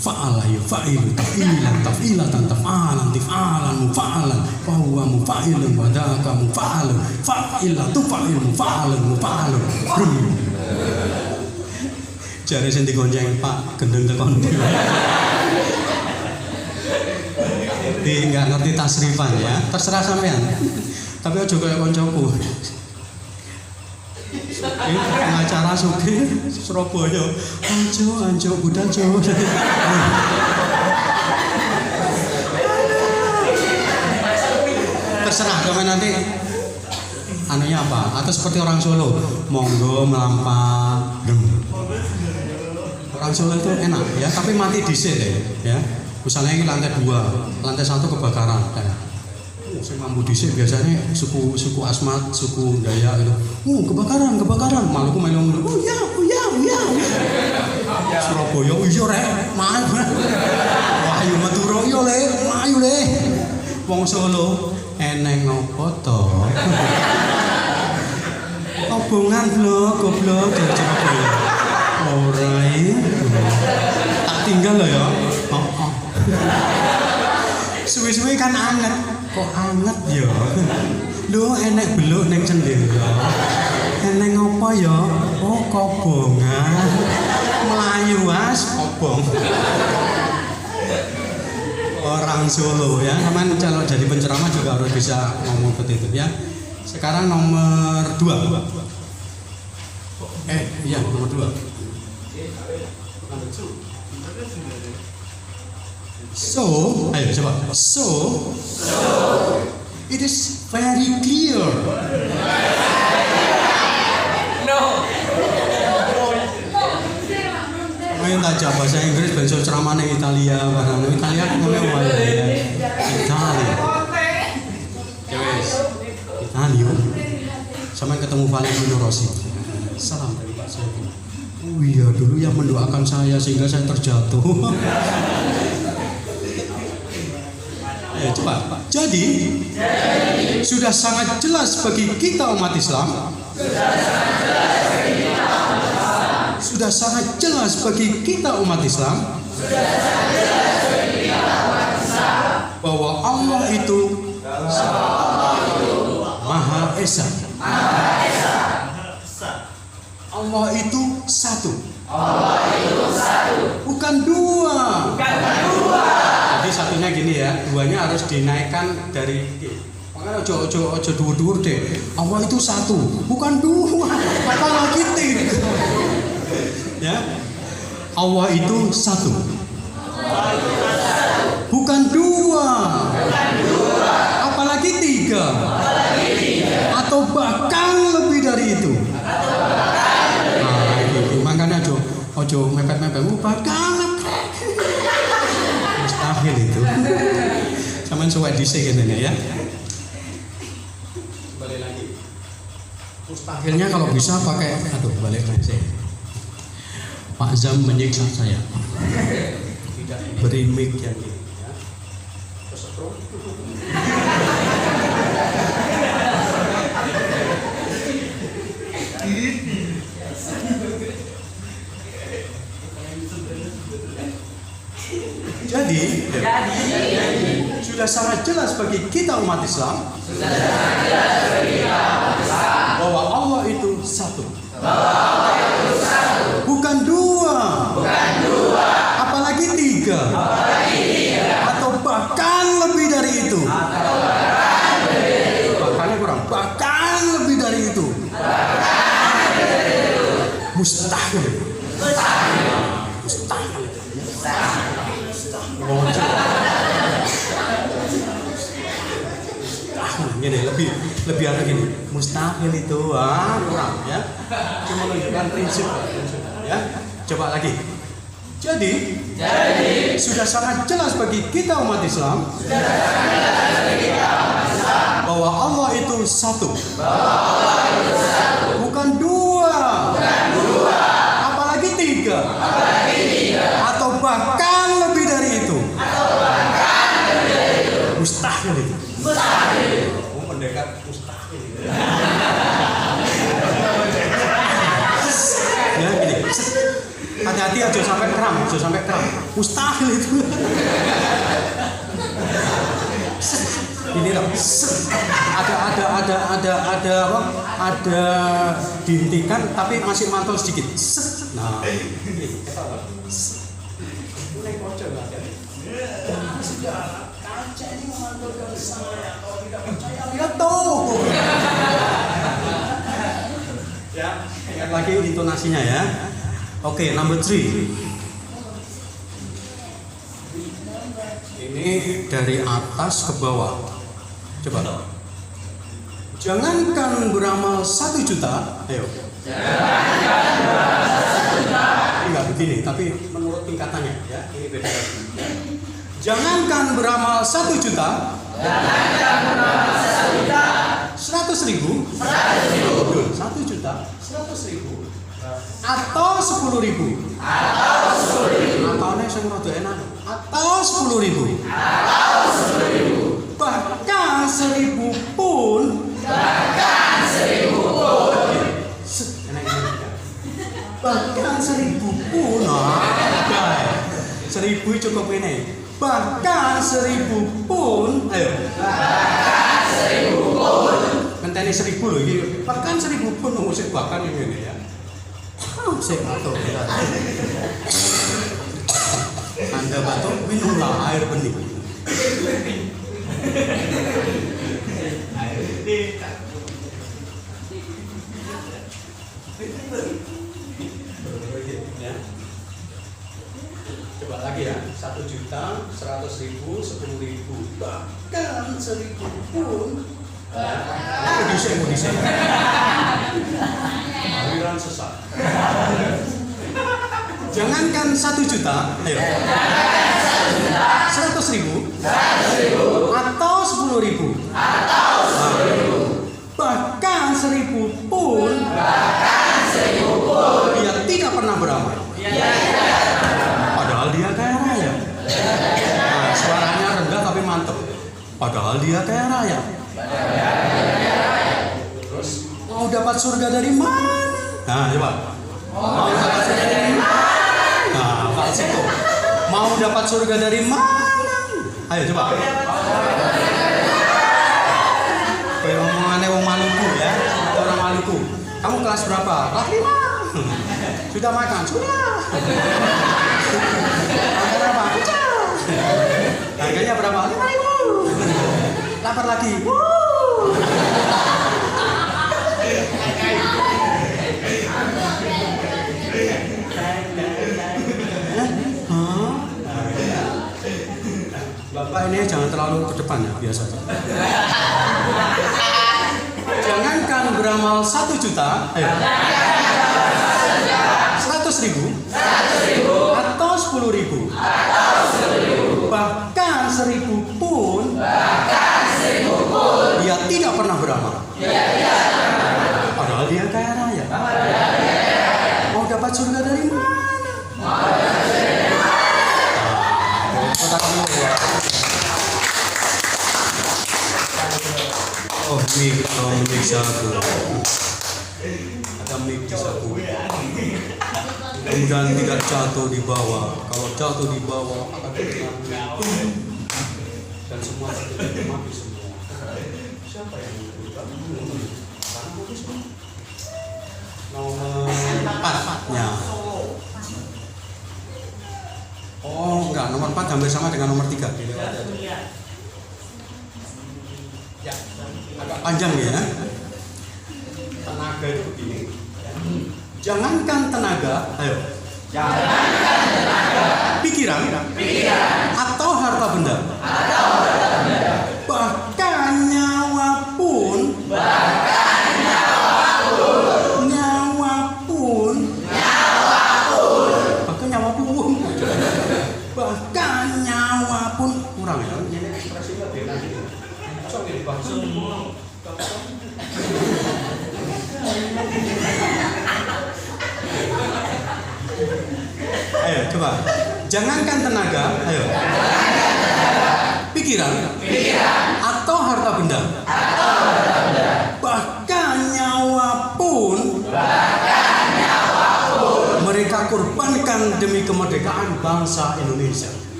Fa'ala yufa'ilu taf'ilatan tif'alan mufa'alan fa huwa mufa'ilun wa dzaka mufa'alun fa'ila tufa'il mufa'alun. Jare sing digonceng Pak gendeng tekon. Dia nggak ngerti tasrifan ya, terserah sampean. Tapi aja kaya koncoku. Ini pengacara Sugih Surabaya. Anjo budal jo. Terserah sampean nanti anunya apa? Atau seperti orang Solo, monggo melampah. Orang Solo itu enak ya, tapi mati dhisik ya. Misalnya ini lantai 2, lantai 1 kebakaran. Saya mampu dhisik biasanya suku Asmat, suku Dayak gitu. Kebakaran. Maluku melu. Ya. Surabaya iya rek, maaf. Wahyu Madura iya le, ayo le. Wong Solo eneng ngopo to? Obongan goblok Surabaya. Ora tak tinggal loh ya. Suwe-suwe kan anget. Kok anget ya? Lho enek beluk ning cendela. Enek apa ya? Oh kobongan. Melayu was kobong. orang Solo ya. Teman kalau jadi penceramah juga harus bisa ngomong seperti itu ya. Sekarang nomor 2. Iya nomor 2. So, ayo coba. So, it is very clear. No. Main aja bahasa Inggris, bahasa ceramah ning Italia, barang Italia ngomong wae ya. Italia. Guys, Italia. Sama ketemu Valentino Rossi. Salam dari Pak Saiful. Oh iya, dulu yang mendoakan saya sehingga saya terjatuh. Coba. Jadi sudah sangat jelas bagi kita umat Islam. Sudah sangat jelas bagi kita umat Islam bahwa Allah itu Maha Esa. Allah itu satu. Bukan dua. Jadi satunya gini ya, duanya harus dinaikkan dari makanya ojo dur deh. Allah itu satu, bukan dua. Apalagi tiga. Ya. Allah itu satu. Bukan dua. Apalagi tiga. Atau bahkan lebih dari itu. Nah, ini makanya ojo mepet-mepet bahkan mustahil itu. Sama suwe dhisik ngene ya. Balik lagi. Mustahilnya kalau bisa pakai balik lagi. Pak Zam menyiksa saya. Tidak beri mic yang ini ya. Jadi sudah sangat jelas bagi kita umat Islam bahwa Allah itu satu. Bukan dua. Apalagi tiga. Atau bahkan lebih dari itu. Bahkannya kurang. Bahkan lebih dari itu. Mustahil. Gini, lebih apa gini, mustahil itu kurang ya, cuma menunjukkan prinsip ya. Coba lagi. Jadi sudah sangat jelas bagi kita umat Islam bahwa Allah itu satu, bukan dua, apalagi tiga, atau bahkan lebih dari itu. Mustahil itu. Mendekat mustahil. Ya gini. Hati-hati aja sampai kram. Mustahil itu. Ini loh. Ada apa? Ada dihentikan tapi masih mantul sedikit. Nah, ini. Mulai bocor lah ya. Kaca ini memantulkan saya. Kalau tidak percaya lihat tuh. Ya, ingat lagi intonasinya ya. Oke, number 3. Ini dari atas ke bawah. Coba. Jangankan beramal 1 juta. Ayo. Jangankan beramal 1 juta. Enggak begini, tapi menurut tingkatannya ya. Ini beda. Jangankan beramal 1 juta. Jangankan beramal 1 juta. 100.000. 1 juta. 100.000. Atau 10.000. Atau nek sing rada enak. Atau 10.000. Bahkan 1.000 pun. Bahkan 1.000 pun. 1.000 cukup ini. Bahkan 1.000 pun. Ayo. Bahkan 1.000 pun. Ngenteni 1.000 loh iki. Bahkan 1.000 pun ngusik bahkan ini ya. Saya batuk. Anda batuk, minumlah air bening. Ya. Coba lagi ya, 1.100.000, 10.000, bahkan 1.000 pun. Modisnya. Aliran sesat. Jangankan 1 juta, ayo. 100.000, atau 10.000, bahkan 1.000 pun, dia tidak pernah beramal. Padahal dia kaya raya. Nah, suaranya rendah tapi mantep. Padahal dia kaya raya. Terus mau dapat surga dari mana? Nah, coba. Mau dapat surga dari mana? Nah, Pak Sito. Mau dapat surga dari mana? Ayo coba. Kayak omongannya wong Maluku ya, orang Maluku. Kamu kelas berapa? Kelas 5. Sudah makan? Sudah. Makan apa? Harganya berapa? 5.000. Lapar lagi. Bapak ini jangan terlalu ke depan ya, biasa aja. Jangankan beramal 1 juta, ayo. 100.000, atau 10.000, bahkan 1.000 pun, dia tidak pernah beramal. Padahal dia kaya raya. Mau dapat surga dari mana? Oh, mic satu. Ada mic di satu. Kemudian tidak jatuh di bawah. Kalau jatuh di bawah akan terjatuh. Dan semua terjadi mati semua. Siapa yang berubah? Nomor 4-nya. Oh enggak, nomor 4 hampir sama dengan nomor 3. Ya, agak panjang ya. Tenaga itu begini. Jangankan tenaga, ayo. Pikiran, atau harta benda. Bahkan nyawa pun. Bahkan nyawa pun kurang ya. Ini ekspresinya beda gitu. Cok ini bahasa. Ayo coba. Jangankan tenaga, ayo. Pikiran, atau harta benda. Bahkan nyawa pun. Mereka korbankan demi kemerdekaan bangsa Indonesia.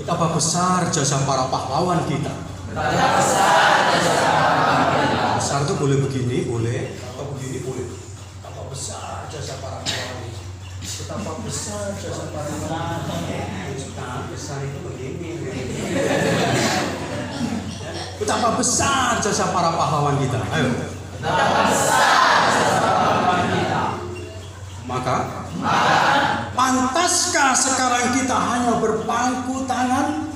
Betapa besar jasa para pahlawan kita. Besar itu boleh begini, boleh, atau begini, boleh. Betapa besar jasa para pahlawan. Betapa besar jasa para pahlawan. Besar itu begini. Betapa besar jasa para pahlawan kita. Ayo. Maka pantaskah sekarang kita hanya berpangku tangan?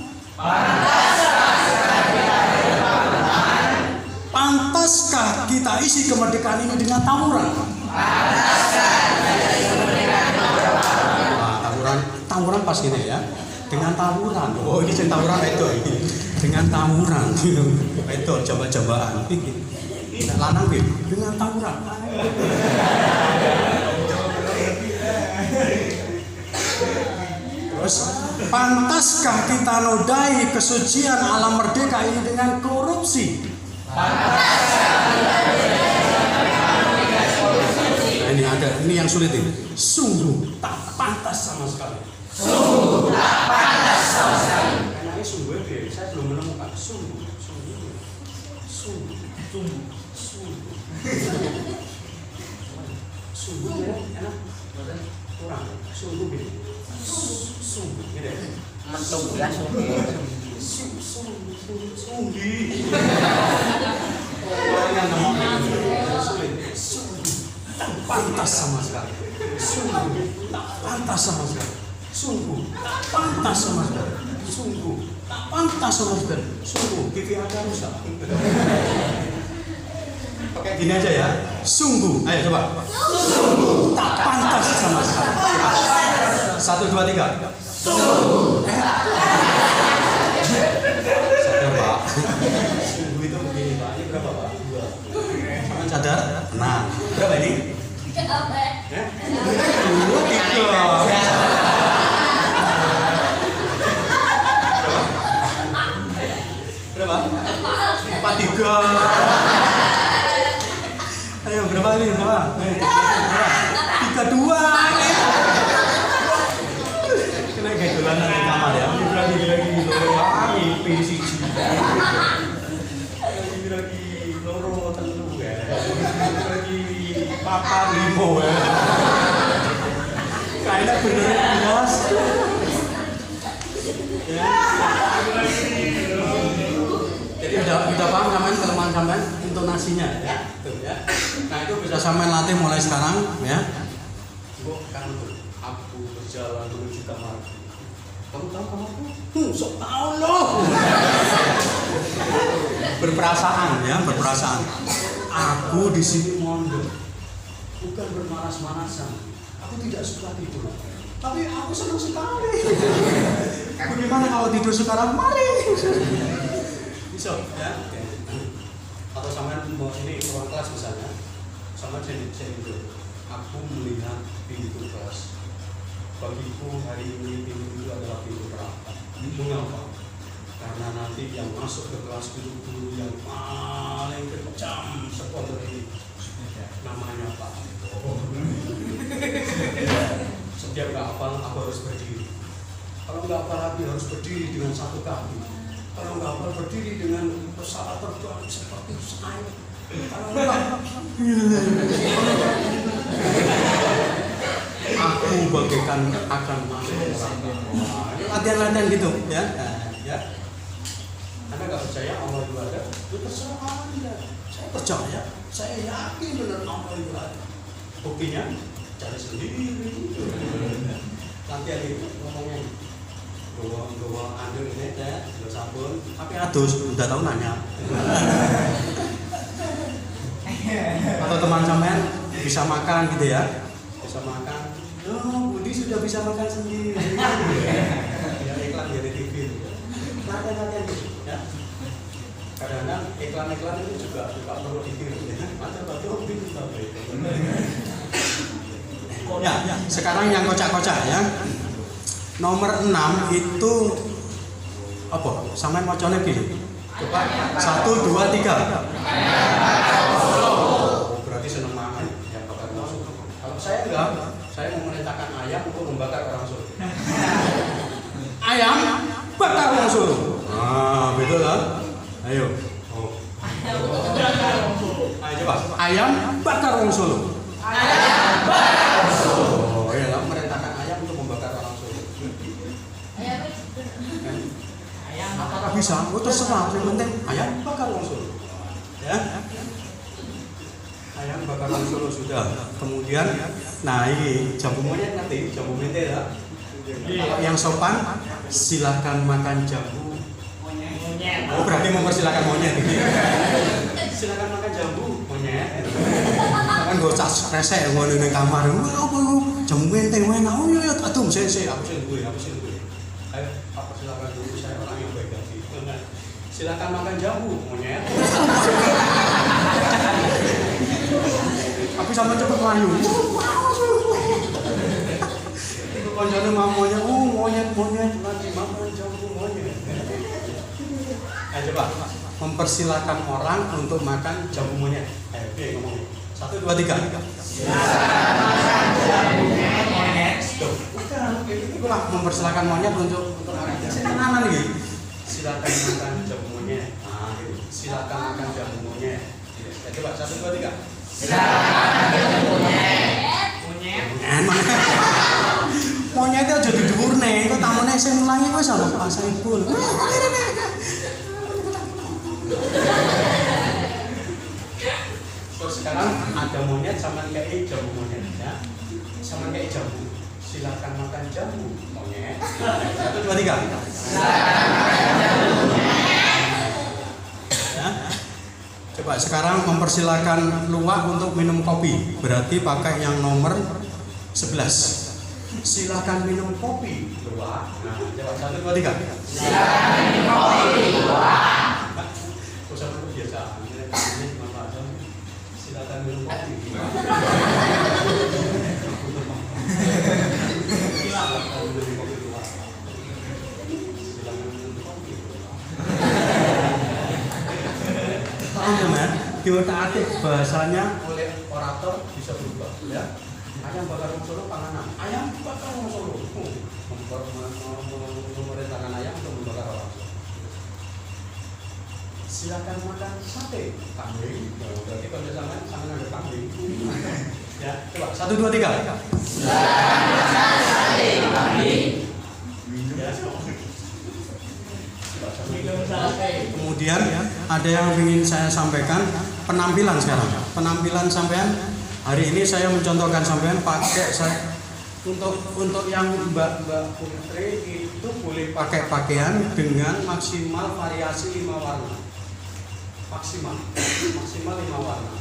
Pantaskah kita isi kemerdekaan ini dengan tawuran? Tawuran pas gini ya. Dengan tawuran. Oh ini tawuran itu. Dengan tawuran. Itu coba-cobaan. Lanang dengan tawuran. Terus pantaskah kita nodai kesucian alam merdeka ini dengan korupsi? Nah, ini yang sulit ini. Sungguh tak pantas sama sekali. Enaknya sungguh deh, saya belum menemukan sungguh. Sungguh ya, enak. Kurang. Sungguh Sunggi. Orangnya namanya sulit. Pantas sama sekali. Sungguh tak pantas sama sekali. Sungguh tak pantas sama sekali. Sungguh tak pantas sama sekali. Sungguh TV Anda rusak. Pakai gini aja ya. Sungguh. Ayo coba. Sungguh tak pantas sama sekali. 1, 2, 3. Sungguh. Sadar Pak. Sungguh itu begini Pak. Ini berapa Pak? 2. Sangat sadar? Nah, berapa ini? 3. Berapa? 4, 3. Ayo berapa ini? Berapa? 3, 2. Kena kayak dolanan di kamar ya. Lagi PCG. Lagi loro telu ya. Lagi papa limo ya. Kayaknya bener bos. Ya. Jadi udah paham sampean kelemahan sampean intonasinya ya. Tuh ya. Nah itu bisa sampean latih mulai sekarang ya. Kok kan aku berjalan menuju kamar. Kamu tahu kamarku? Sok tahu loh. Berperasaan ya, berperasaan. Aku di sini mondok, bukan bermanas-manasan. Aku tidak suka tidur, tapi aku senang sekali. Bagaimana kalau tidur sekarang? Mari. Bisa ya? Atau sampean mau ini ruang kelas misalnya, sama jadi itu. Aku melihat pintu kelas. Bagiku hari ini pintu itu adalah pintu neraka. Mengapa? Karena nanti yang masuk ke kelas guru yang paling kejam sepondok ini namanya Pak. Setiap nggak hafal aku harus berdiri. Kalau nggak hafal lagi harus berdiri dengan satu kaki. Kalau nggak hafal berdiri dengan pesawat terbang seperti saya. Kalau nggak aku bagaikan akan masuk neraka. Latihan-latihan gitu ya. Ya. Anda nggak percaya Allah itu ada? Itu terserah Anda. Saya percaya, saya yakin benar Allah itu ada. Buktinya cari sendiri. Latihan itu ngomongnya bawa anduk ini ya, bawa sabun. Tapi adus, udah tahu nanya. Atau teman sampean bisa makan gitu ya? Bisa makan. Oh, Budi sudah bisa makan sendiri. Ya iklan dari TV. Latihan gitu ya. Kadang-kadang iklan-iklan itu juga perlu ditiru ya. Macam betul gitu tapi. Ya, sekarang yang kocak-kocak ya. Nomor 6 itu apa? Sampean macane gini. Coba 1, 2, 3. Berarti seneng makan ya bakar masuk. Kalau saya enggak, saya mau merintahkan ayam untuk membakar orang suruh. Ayam bakar orang suruh. Ah, betul kan? Ayo. Oh. Ayo coba. Ayam bakar orang Solo. Ayam bakar orang Solo. Oh, ya lah merintahkan ayam untuk membakar orang Solo. Ayam apakah bisa? Oh, terserah. Yang penting ayam bakar orang Solo. Ya. Ayam bakar orang Solo sudah. Kemudian, nah ini jambu monyet nanti, jambu mente ya. Kalau yang sopan, silakan makan jambu monyet. Oh, berarti mempersilakan monyet. Silakan makan jambu monyet. Kan gue cas resek ngono ning kamar. Apa iku? Jambu mente enak. Oh iya, aduh saya aku sing duwe. Ayo, apa silakan dulu saya orang yang baik hati. Silakan makan jambu monyet. Tapi sampai cepet melayu. Konjone mamanya, monyet lagi makan jambu monyet. Ayo coba mempersilakan orang untuk makan jambu monyet. Ayo, oke ngomong. 1, 2, 3. Silakan makan jambu monyet. Bukan, itulah mempersilakan monyet untuk makan. Senanan iki. Silakan makan jambu monyet. Nah, gitu. Silakan makan jambu monyet. Ya coba 1, 2, 3. Silakan makan jambu monyet. Monyet itu jadi dhuwur nih, kok tamune meneh sing mulangi wis ana Pak Saiful. Terus sekarang ada monyet sama kayak jamu monyet ya. Sama kayak jamu. Silakan makan jamu monyet. 1 2 3. Ya. Coba sekarang mempersilakan luwak untuk minum kopi. Berarti pakai yang nomor 11. Silakan minum kopi luwak. Nah, coba 1 2 3. Silakan minum kopi luwak. Usah biasa. Silakan minum kopi. Teman-teman, diotak-atik bahasanya oleh orator bisa berubah ya. Ayam bakar Solo panganan. Ayam bakar Solo. Memerintahkan ayam untuk membakar orang. Silakan makan sate kambing. Berarti kalau sama ada kambing. Ya, coba 1 2 3. Silakan makan sate kambing. Kemudian ada yang ingin saya sampaikan, penampilan sekarang. Penampilan sampean hari ini saya mencontohkan sampean pakai saya untuk yang Mbak Putri itu boleh pakai pakaian dengan maksimal variasi 5 warna. Maksimal 5 warna.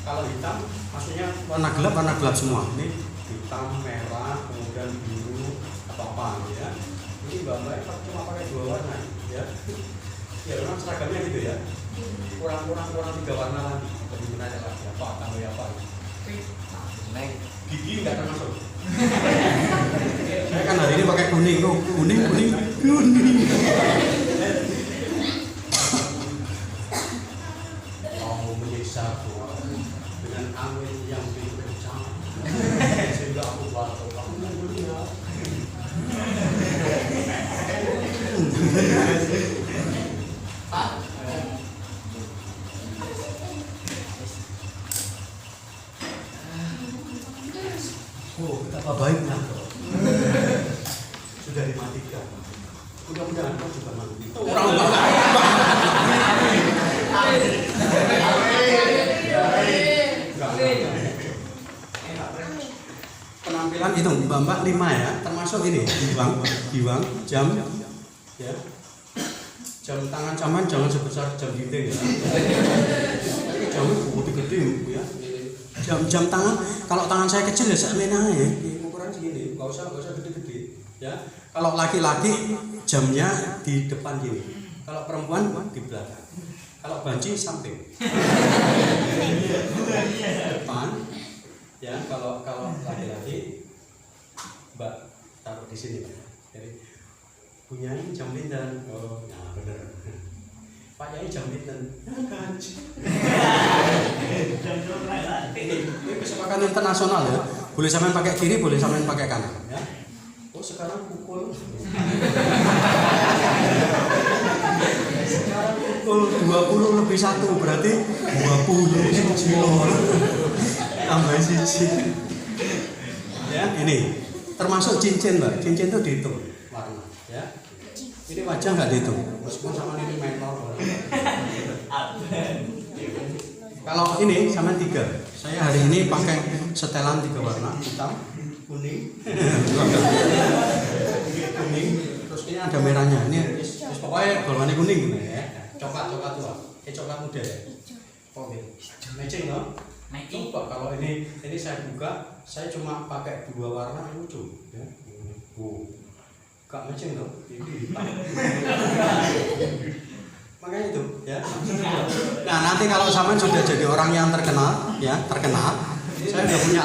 Kalau hitam maksudnya warna gelap semua. Ini hitam, merah, kemudian biru atau apa ya. Ini Mbak cuma pakai 2 warna ya. Ya memang seragamnya gitu ya. Kurang 3 warna lagi. Lebih menarik lagi apa tambah apa. Gigi enggak termasuk. Saya kan hari ini pakai kuning kok. Kuning. Oh, menyiksa dengan angin yang begitu kencang. Sehingga aku batuk. Oh, betapa baiknya. Sudah dimatikan. Mudah-mudahan kau juga mati. Penampilan itu Mbak 5 ya, termasuk ini giwang, jam ya. Jam tangan caman jangan sebesar jam ginting ya. Jam gede ya. Jam tangan, kalau tangan saya kecil ya semena ya, ukuran segini, nggak usah gede-gede ya. Kalau laki-laki jamnya di depan gini, kalau perempuan di belakang, kalau banci samping depan ya. Kalau laki-laki Mbak taruh di sini ya. Jadi punya jam lintan, oh nah bener. Pak Yai jam lintan, ini kesepakatan internasional ya. Boleh sampean pakai kiri, boleh sampean pakai kanan ya. Oh sekarang pukul 20 lebih 1 berarti 20 kilo tambah sisi ya. Ini termasuk cincin Mbak, cincin itu dihitung warna ya. Ini wajah nggak dihitung meskipun sama ini mentor. Kalau ini sama 3, saya hari ini pakai setelan 3 warna, hitam, kuning, terus ini ada merahnya. Ini pokoknya golongannya kuning gitu ya. Coklat tua, coklat muda ya. Oke, matching loh. Coba kalau ini saya buka, saya cuma pakai 2 warna lucu ya. Gak matching loh. Ini hitam. Makanya itu ya. Nah nanti kalau sampean sudah jadi orang yang terkenal ya, saya udah punya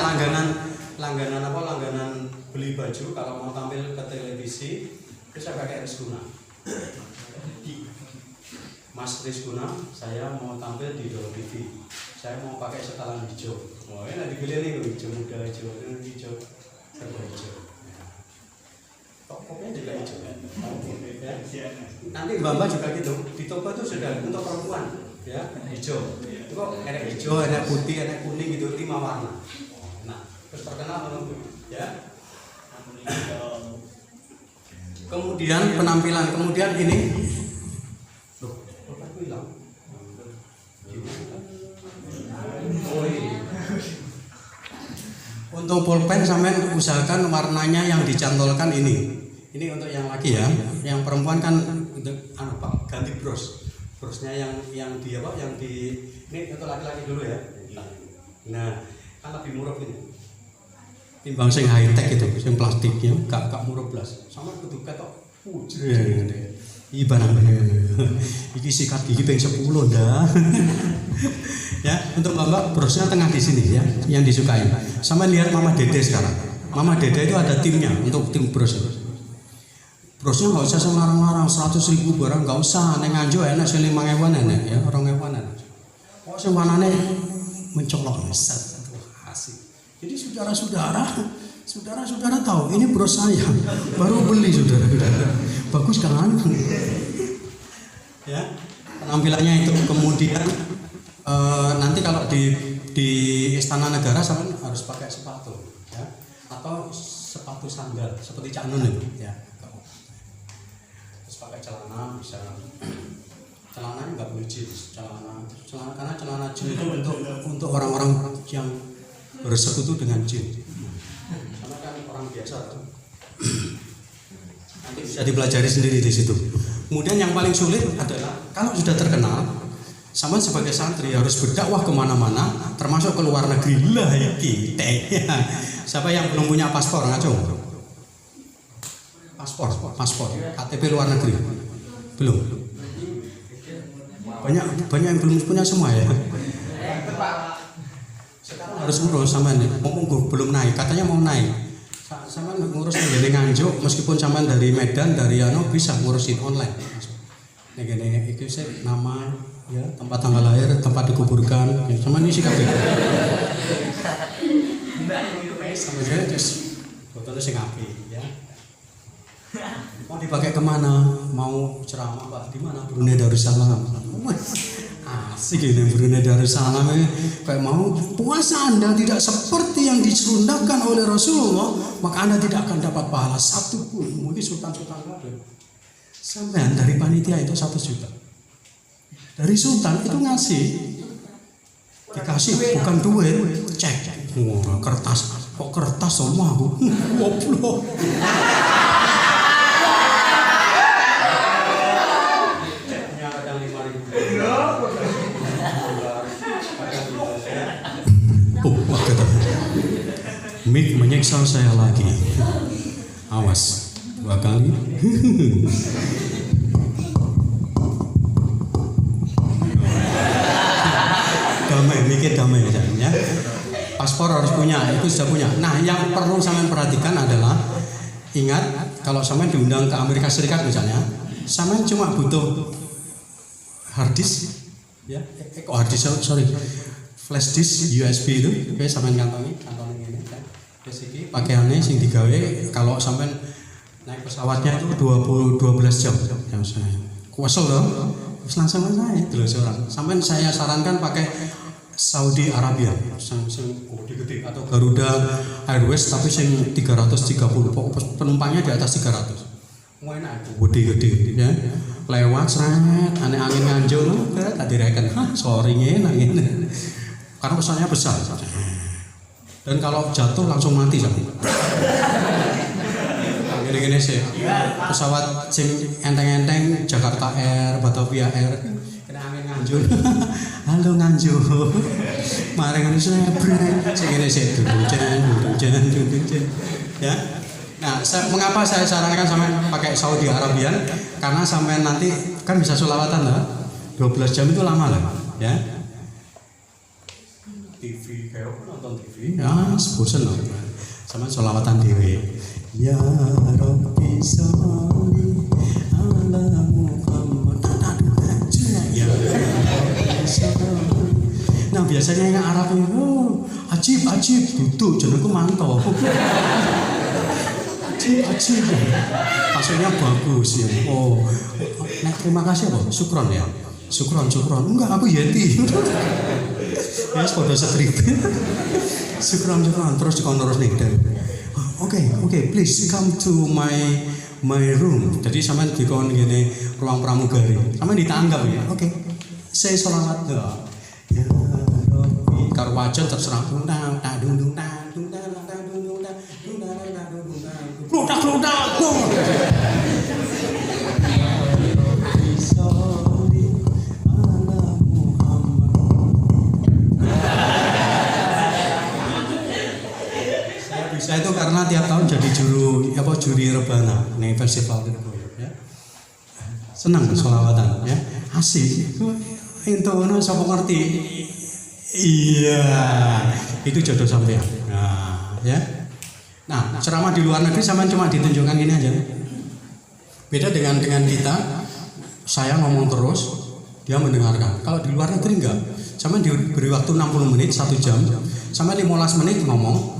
langganan beli baju kalau mau tampil ke televisi, terus saya pakai Rizguna. Mas Rizguna, saya mau tampil di Dolo TV. Saya mau pakai setelan hijau. Oh ini dipilih nih hijau muda, hijau serba hijau. Tokonya juga hijau ya. Nanti Mbak juga gitu. Di toko itu sudah untuk perempuan ya, hijau. Itu kok ada hijau, ada putih, ada kuning gitu, 5 warna. Nah, terus terkenal belum ya? Kemudian penampilan, kemudian ini. Loh, aku hilang. Untuk pulpen sampai usahakan warnanya yang dicantolkan ini. Ini untuk yang laki ya. Yang perempuan kan untuk ganti bros. Brosnya yang di apa? Yang di ini untuk laki-laki dulu ya. Nah, kan lebih murah ini. Timbang sing high tech itu, sing plastiknya gak murah blas. Sama kudu ketok pujre. Iki barang iki sikat gigi ping 10 dah. Ya, untuk Bapak brosnya tengah di sini ya, yang disukai. Sama lihat Mama Dede sekarang. Mama Dede itu ada timnya untuk tim bros. Brosnya nggak usah selarang-larang 100.000 barang nggak usah. Neng Anjo enak sih 5.000-an enak ya, 2.000-an enak. Oh semanane mencolok set asik. Jadi saudara-saudara tahu ini bros saya baru beli saudara-saudara. Bagus kan? Ya, penampilannya itu kemudian nanti kalau di Istana Negara sama harus pakai sepatu ya, atau sepatu sandal seperti Cak Nun itu ya. Terus pakai celana bisa, celananya nggak boleh jeans, celana karena celana jeans itu untuk orang-orang yang bersekutu dengan jin. Karena kan orang biasa tuh. Nanti bisa dipelajari sendiri di situ. Kemudian yang paling sulit adalah kalau sudah terkenal, sama sebagai santri harus berdakwah kemana-mana, termasuk ke luar negeri. Lah iki siapa yang belum punya paspor ngaco? Paspor, KTP luar negeri belum. Banyak yang belum punya semua ya. Sekarang harus ngurus sama nih, belum naik, katanya mau naik. Sama ngurus dari Nganjuk, meskipun sama dari Medan, dari bisa ngurusin online. Nih itu sih nama, ya tempat tanggal lahir, tempat dikuburkan, sama ini sih kabeh. Sama saya terus fotonya sing api, ya. Mau dipakai kemana? Mau ceramah Pak? Di mana? Brunei Darussalam. Asik ini Brunei Darussalam ini. Kayak mau puasa Anda tidak seperti yang diserundapkan oleh Rasulullah, maka Anda tidak akan dapat pahala satu pun. Mungkin sultan-sultan kabeh. Sampai dari panitia itu 1 juta. Dari sultan itu ngasih, dikasih bukan duit, cek. Wah, kertas. Kok kertas semua aku? Goblok. Mik menyiksa saya lagi. Awas 2 kali. damai ya. Paspor harus punya, itu sudah punya. Nah, yang perlu sampean perhatikan adalah ingat kalau sampean diundang ke Amerika Serikat misalnya, sampean cuma butuh hard disk ya. Sorry. Flash disk USB itu, oke sampean kantongi ini kan. Terus iki pakaiannya sing digawe kalau sampean naik pesawatnya itu 12 jam yang saya. Kuwesel loh. Terus langsung saya terus orang. Sampean saya sarankan pakai Saudi Arabia, sing gede-gede atau Garuda Airways tapi sing 330 penumpangnya di atas 300. Mau enak gede-gede ya. Lewat seret, angin nganjul, tak direken. Sorry enak ini. Karena pesawatnya besar. Dan kalau jatuh langsung mati sampai. Gini-gini sih. Pesawat sing enteng-enteng Jakarta Air, Batavia Air, kena angin nganjul. Halo nganjul. Mari ngene break. Sing ngene sih hujan. Ya. Nah, mengapa saya sarankan sampai pakai Saudi Arabia? Karena sampai nanti kan bisa sholawatan lah. 12 jam itu lama lah, ya. TV kayak nonton TV. Ya, bosan loh. Sama sholawatan dewe. Ya Rabbi sholli ala Muhammad. Ya. Nah, biasanya yang Arab itu ajib duduk jenengku mantap. Ajib. Maksudnya bagus ya. Oh. Nah, terima kasih Pak. Syukron ya. Syukron. Enggak, aku Yeti. Ya, podo strip. Syukron. Terus dikontros nih. Oke, please come to my my room. Jadi sampean dikon ngene ruang pramugari. Sampean ditanggap ya. Oke. Saya sholawat doa. Ya Rabbi karo wajan terserah tundang tadung dung tang dung tang tadung dung tang dung tang tadung dung tang. Kludak. Saya itu karena tiap tahun jadi juri rebana nih festival itu ya. Senang sholawatan ya. Asik. Itu sapa ngerti. Iya. Itu jodoh sampean. Nah, ya. Nah, ceramah di luar negeri sampean cuma ditunjukkan ini aja. Beda dengan kita. Saya ngomong terus, dia mendengarkan. Kalau di luar negeri enggak. Sampean diberi waktu 60 menit, 1 jam. Sampai 15 menit ngomong.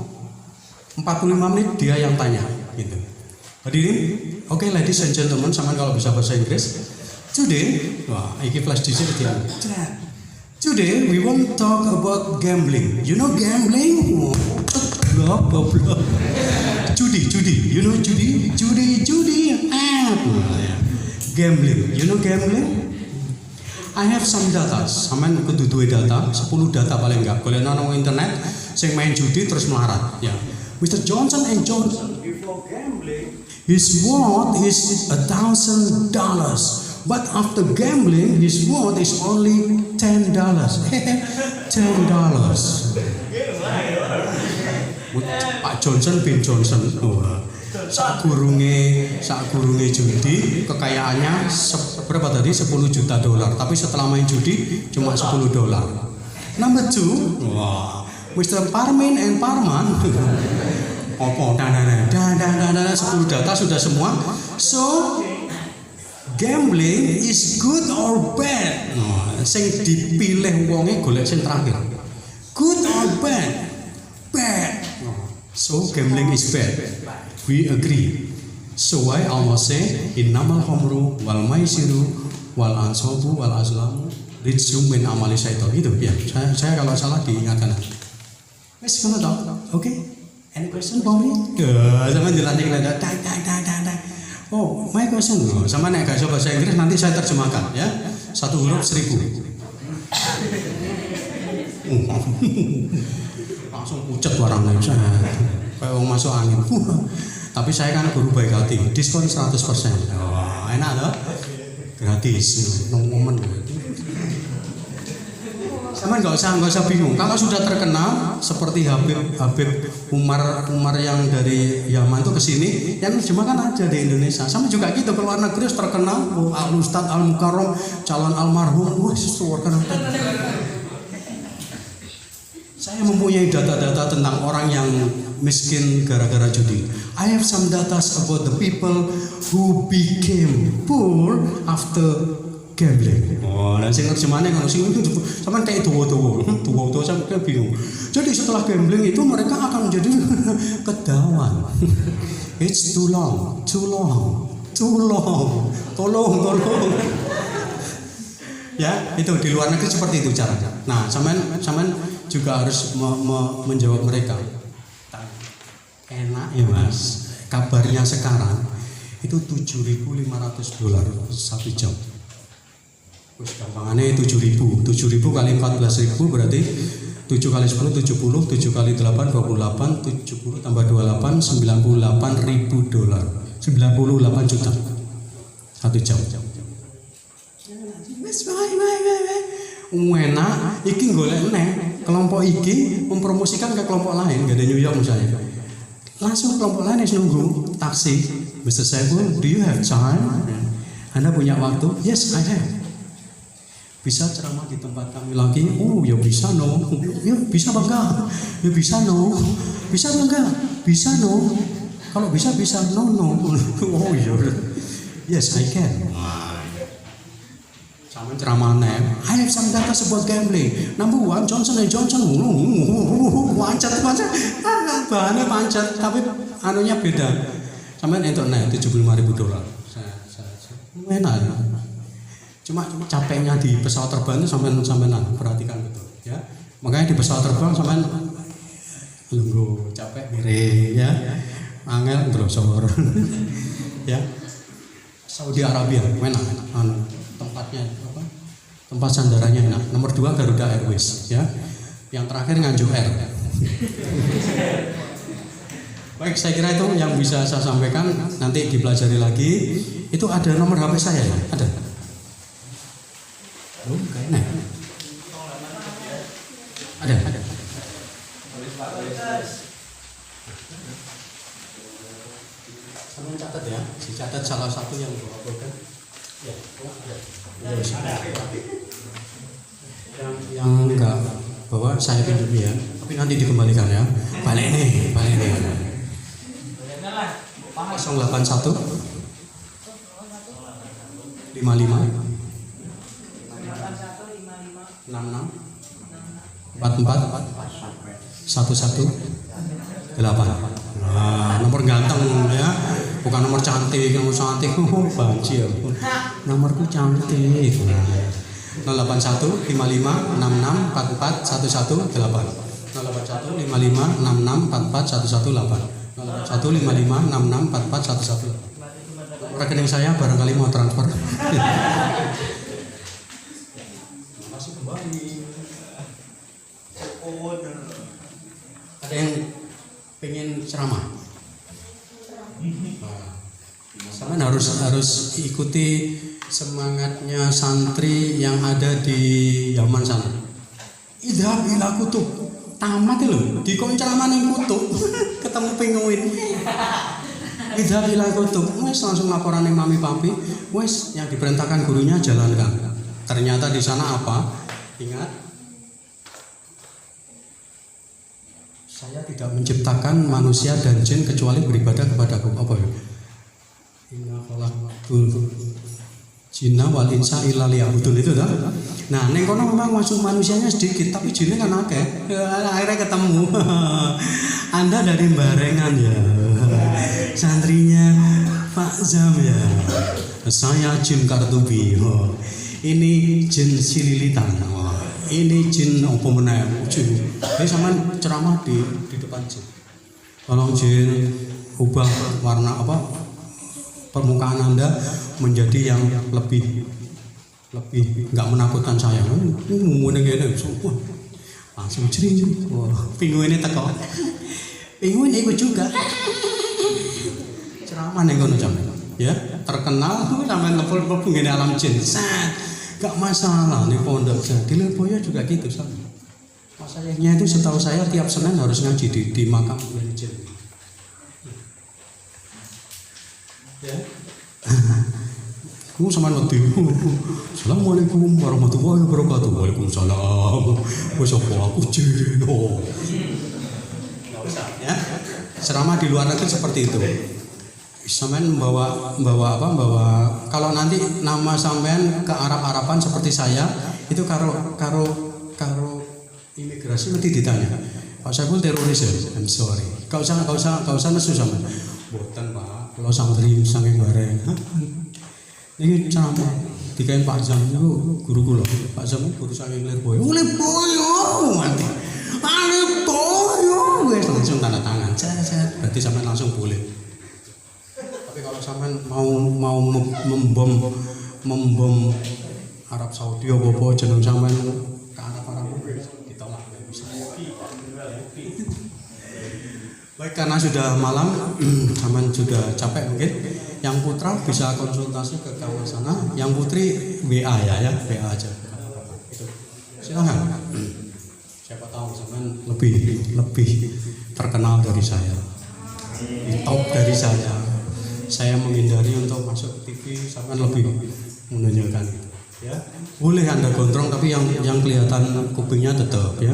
45 menit dia yang tanya gitu. Hadirin, oke ladies and gentlemen, sama kalau bisa bahasa Inggris. Today, wah, iki flash dhisik dia. Today we want talk about gambling. You know gambling? Blah. Judi. You know judi? Judi. Gambling. You know gambling? I have some data. Sampeyan kudu duwe data, 10 data paling enggak. Golek nang internet sing main judi terus melarat, ya. Mr. Johnson & Johnson before gambling, his worth is $1,000, but after gambling, his worth is only $10. $10. Pak Johnson bin Johnson, saat gurunge judi, kekayaannya berapa tadi? $10 juta. Tapi setelah main judi cuma $10. Number 2, wah. Mr. Parmin and Parman, opo, 10 data sudah semua. So gambling is good or bad? Sing dipilih wonge golek sing terakhir. Good or bad? Bad. So gambling is bad. We agree. So why Allah say innamal khamru wal maisiru wal ansabu wal azlamu rijsum min amali syaitan. Itu ya. Saya kalau salah diingatkan. Wes ngono toh. Oke. Any question for me? Sama dilantik lada. Oh, my question. Sama nek gak iso bahasa Inggris nanti saya terjemahkan ya. 1 huruf 1000. Langsung pucet warangnya. Kayak wong masuk angin. Tapi saya kan guru baik hati. Diskon 100%. Wah, enak toh? Gratis. Momen. Sama nggak usah bingung. Kalau sudah terkenal seperti Habib Umar yang dari Yaman tuh kesini, yang terjemahkan aja di Indonesia. Sama juga gitu ke luar negeri terkenal. Al Ustadz Al Mukarram, calon almarhum, wah terkenal. Saya mempunyai data-data tentang orang yang miskin gara-gara judi. I have some data about the people who became poor after gambling. Oh, dan sing terjemahane kan sing itu sampean kayak tuwa-tuwa sampai bingung. Jadi setelah gambling itu mereka akan menjadi kedawan. It's too long. Tolong. Ya, itu di luar negeri seperti itu caranya. Nah, sampean juga harus menjawab mereka. Enak ya Mas. Kabarnya sekarang itu $7.500 1 jam. Terus gampangannya 7.000 kali 14.000 berarti 7 kali 10 70, 7 kali 8 28, 70 tambah 28 $98.000, 98 juta 1 jam. Wes enak, iki golek neh kelompok iki mempromosikan ke kelompok lain, gak ada New York misalnya. Langsung kelompok lain yang nunggu taksi. Mr. Saiful, do you have time? Anda punya waktu? Yes, I have. Bisa ceramah di tempat kami lagi? Oh ya bisa no. Ya bisa bangga. Ya bisa no. Bisa bangga. Bisa no. Kalau bisa no. Oh iya. Yes I can. Sama ceramah nih. I have some data about gambling. Number 1 Johnson & Johnson. Pancat. Bahannya pancat. Tapi anunya beda. Sampai internet $75.000. Enak ya. Cuma capeknya di pesawat terbang itu sampai perhatikan betul ya. Makanya di pesawat terbang sampai lungguh capek mire ya. Angel grosor. ya. Saudi Arabia, enak, tempatnya apa? Tempat sandarannya enak. Nomor 2 Garuda Airways, ya. Yang terakhir Nganjuk Air. Baik, saya kira itu yang bisa saya sampaikan. Nanti dipelajari lagi. Itu ada nomor HP saya ya? Ada? Oh, kayaknya. Ada. Sama catat ya. Dicatat salah satu yang bawa program. Ya, ada. Yang enggak bawa saya pinjam ya. Tapi nanti dikembalikan ya. Balik nih. 081 55 66 44 11 8. Nah, nomor ganteng ya, bukan nomor cantik. Oh, banci ya. Nomorku cantik. 081 55 66 44 11 8. 081 55 66 44 11 8. 081 55 66 44 11 8. Rekening saya barangkali mau transfer. Masih kembali. Ada yang pengen ceramah? Sama harus ikuti semangatnya santri yang ada di Yaman sana. Idhab ila kutub. Tamat lho, dikon ceramah ning kutub, ketemu penguin. Idhab ila kutub. Wes langsung laporan ning mami papi. Wes yang diperintahkan gurunya jalankan. Ternyata di sana apa? Ingat, saya tidak menciptakan manusia dan jin kecuali beribadah kepadaku. Apa ya? Inna khalaqtul jinna wal insa illa liya'budun, itu dah. Nah, neng kono memang masuk manusianya sedikit, tapi jinnya kan akeh. Akhirnya ketemu. Anda dari Barengan ya. Santrinya Pak Zam ya. Saya jin Kartubi. Ini jin Sililitan. Ini jin apa meneh? Jin. Jadi sampean ceramah di depan jin. Tolong jin ubah warna apa? Permukaan Anda menjadi yang lebih nggak menakutkan saya. Ngomongnya gini, langsung jering. Wah, pinguinnya teko. Pinguin ikut juga. Ceramah nih kono jam. Ya, terkenal tuh sampai ngepul-ngepul gini alam jin. Gak masalah nih pondok. Di Lirboyo juga gitu sama. Masayahnya itu setahu saya tiap Senin harus ngaji di makam jin. Ya. Aku sama nanti. Assalamualaikum warahmatullahi wabarakatuh. Waalaikumsalam. Wes aku jin. Enggak usah ya. Ceramah di luar negeri seperti itu. Sampean membawa kalau nanti nama sampean ke Arab-Araban seperti saya, itu karo imigrasi nanti ditanya. Pak Saiful teroris ya? I'm sorry. Kau usah nesu sampean. Boten Pak, kalau santri saking bareng. Ini ceramah dikain Pak Zam itu guru kula. Pak Zam guru saking Lirboyo. Lirboyo mati. Lirboyo wis langsung tanda tangan. Berarti sampean langsung boleh. Tapi kalau sampean mau membom Arab Saudi apa jeneng sampean ke Arab ditolak enggak bisa. Baik, karena sudah malam, sampean sudah capek mungkin. Yang putra bisa konsultasi ke kawan sana, yang putri WA ya, WA aja. Itu. Silakan. Siapa tahu sampean lebih terkenal dari saya. Top dari saya. Saya menghindari untuk masuk ke TV, sampean lebih menunjukkan. Ya. Boleh Anda gondrong tapi yang kelihatan kupingnya tetap ya.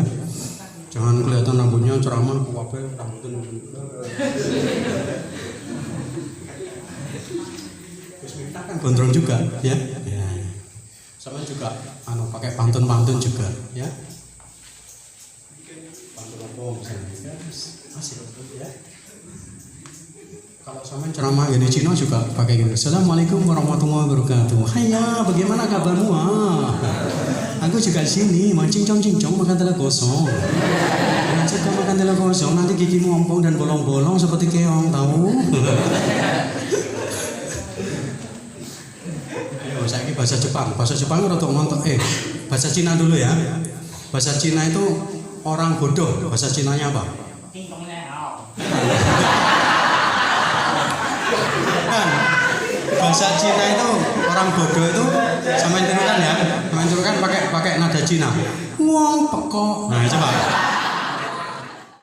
Jangan kelihatan rambutnya ceramah kabeh rambutnya. Terus minta kan gondrong juga ya. Ya. Sama juga pakai pantun juga ya. Pantun apa misalnya? Asik ya. Kalau sama ceramah di Cina juga pakai gitu. Assalamualaikum warahmatullahi wabarakatuh. Haya, bagaimana kabarmu? Aku juga di sini, cincong makan telah kosong. Jika makan telah kosong, nanti gigimu ompong dan bolong-bolong seperti keong, tahu? saiki bahasa Jepang. Bahasa Jepang rada ngontok. Bahasa Cina dulu ya. Bahasa Cina itu orang bodoh. Bahasa Cinanya apa? Kan bahasa Cina itu orang bodoh itu sama tirukan ya. Sama tirukan pakai nada Cina. Wong pekok. Nah, coba.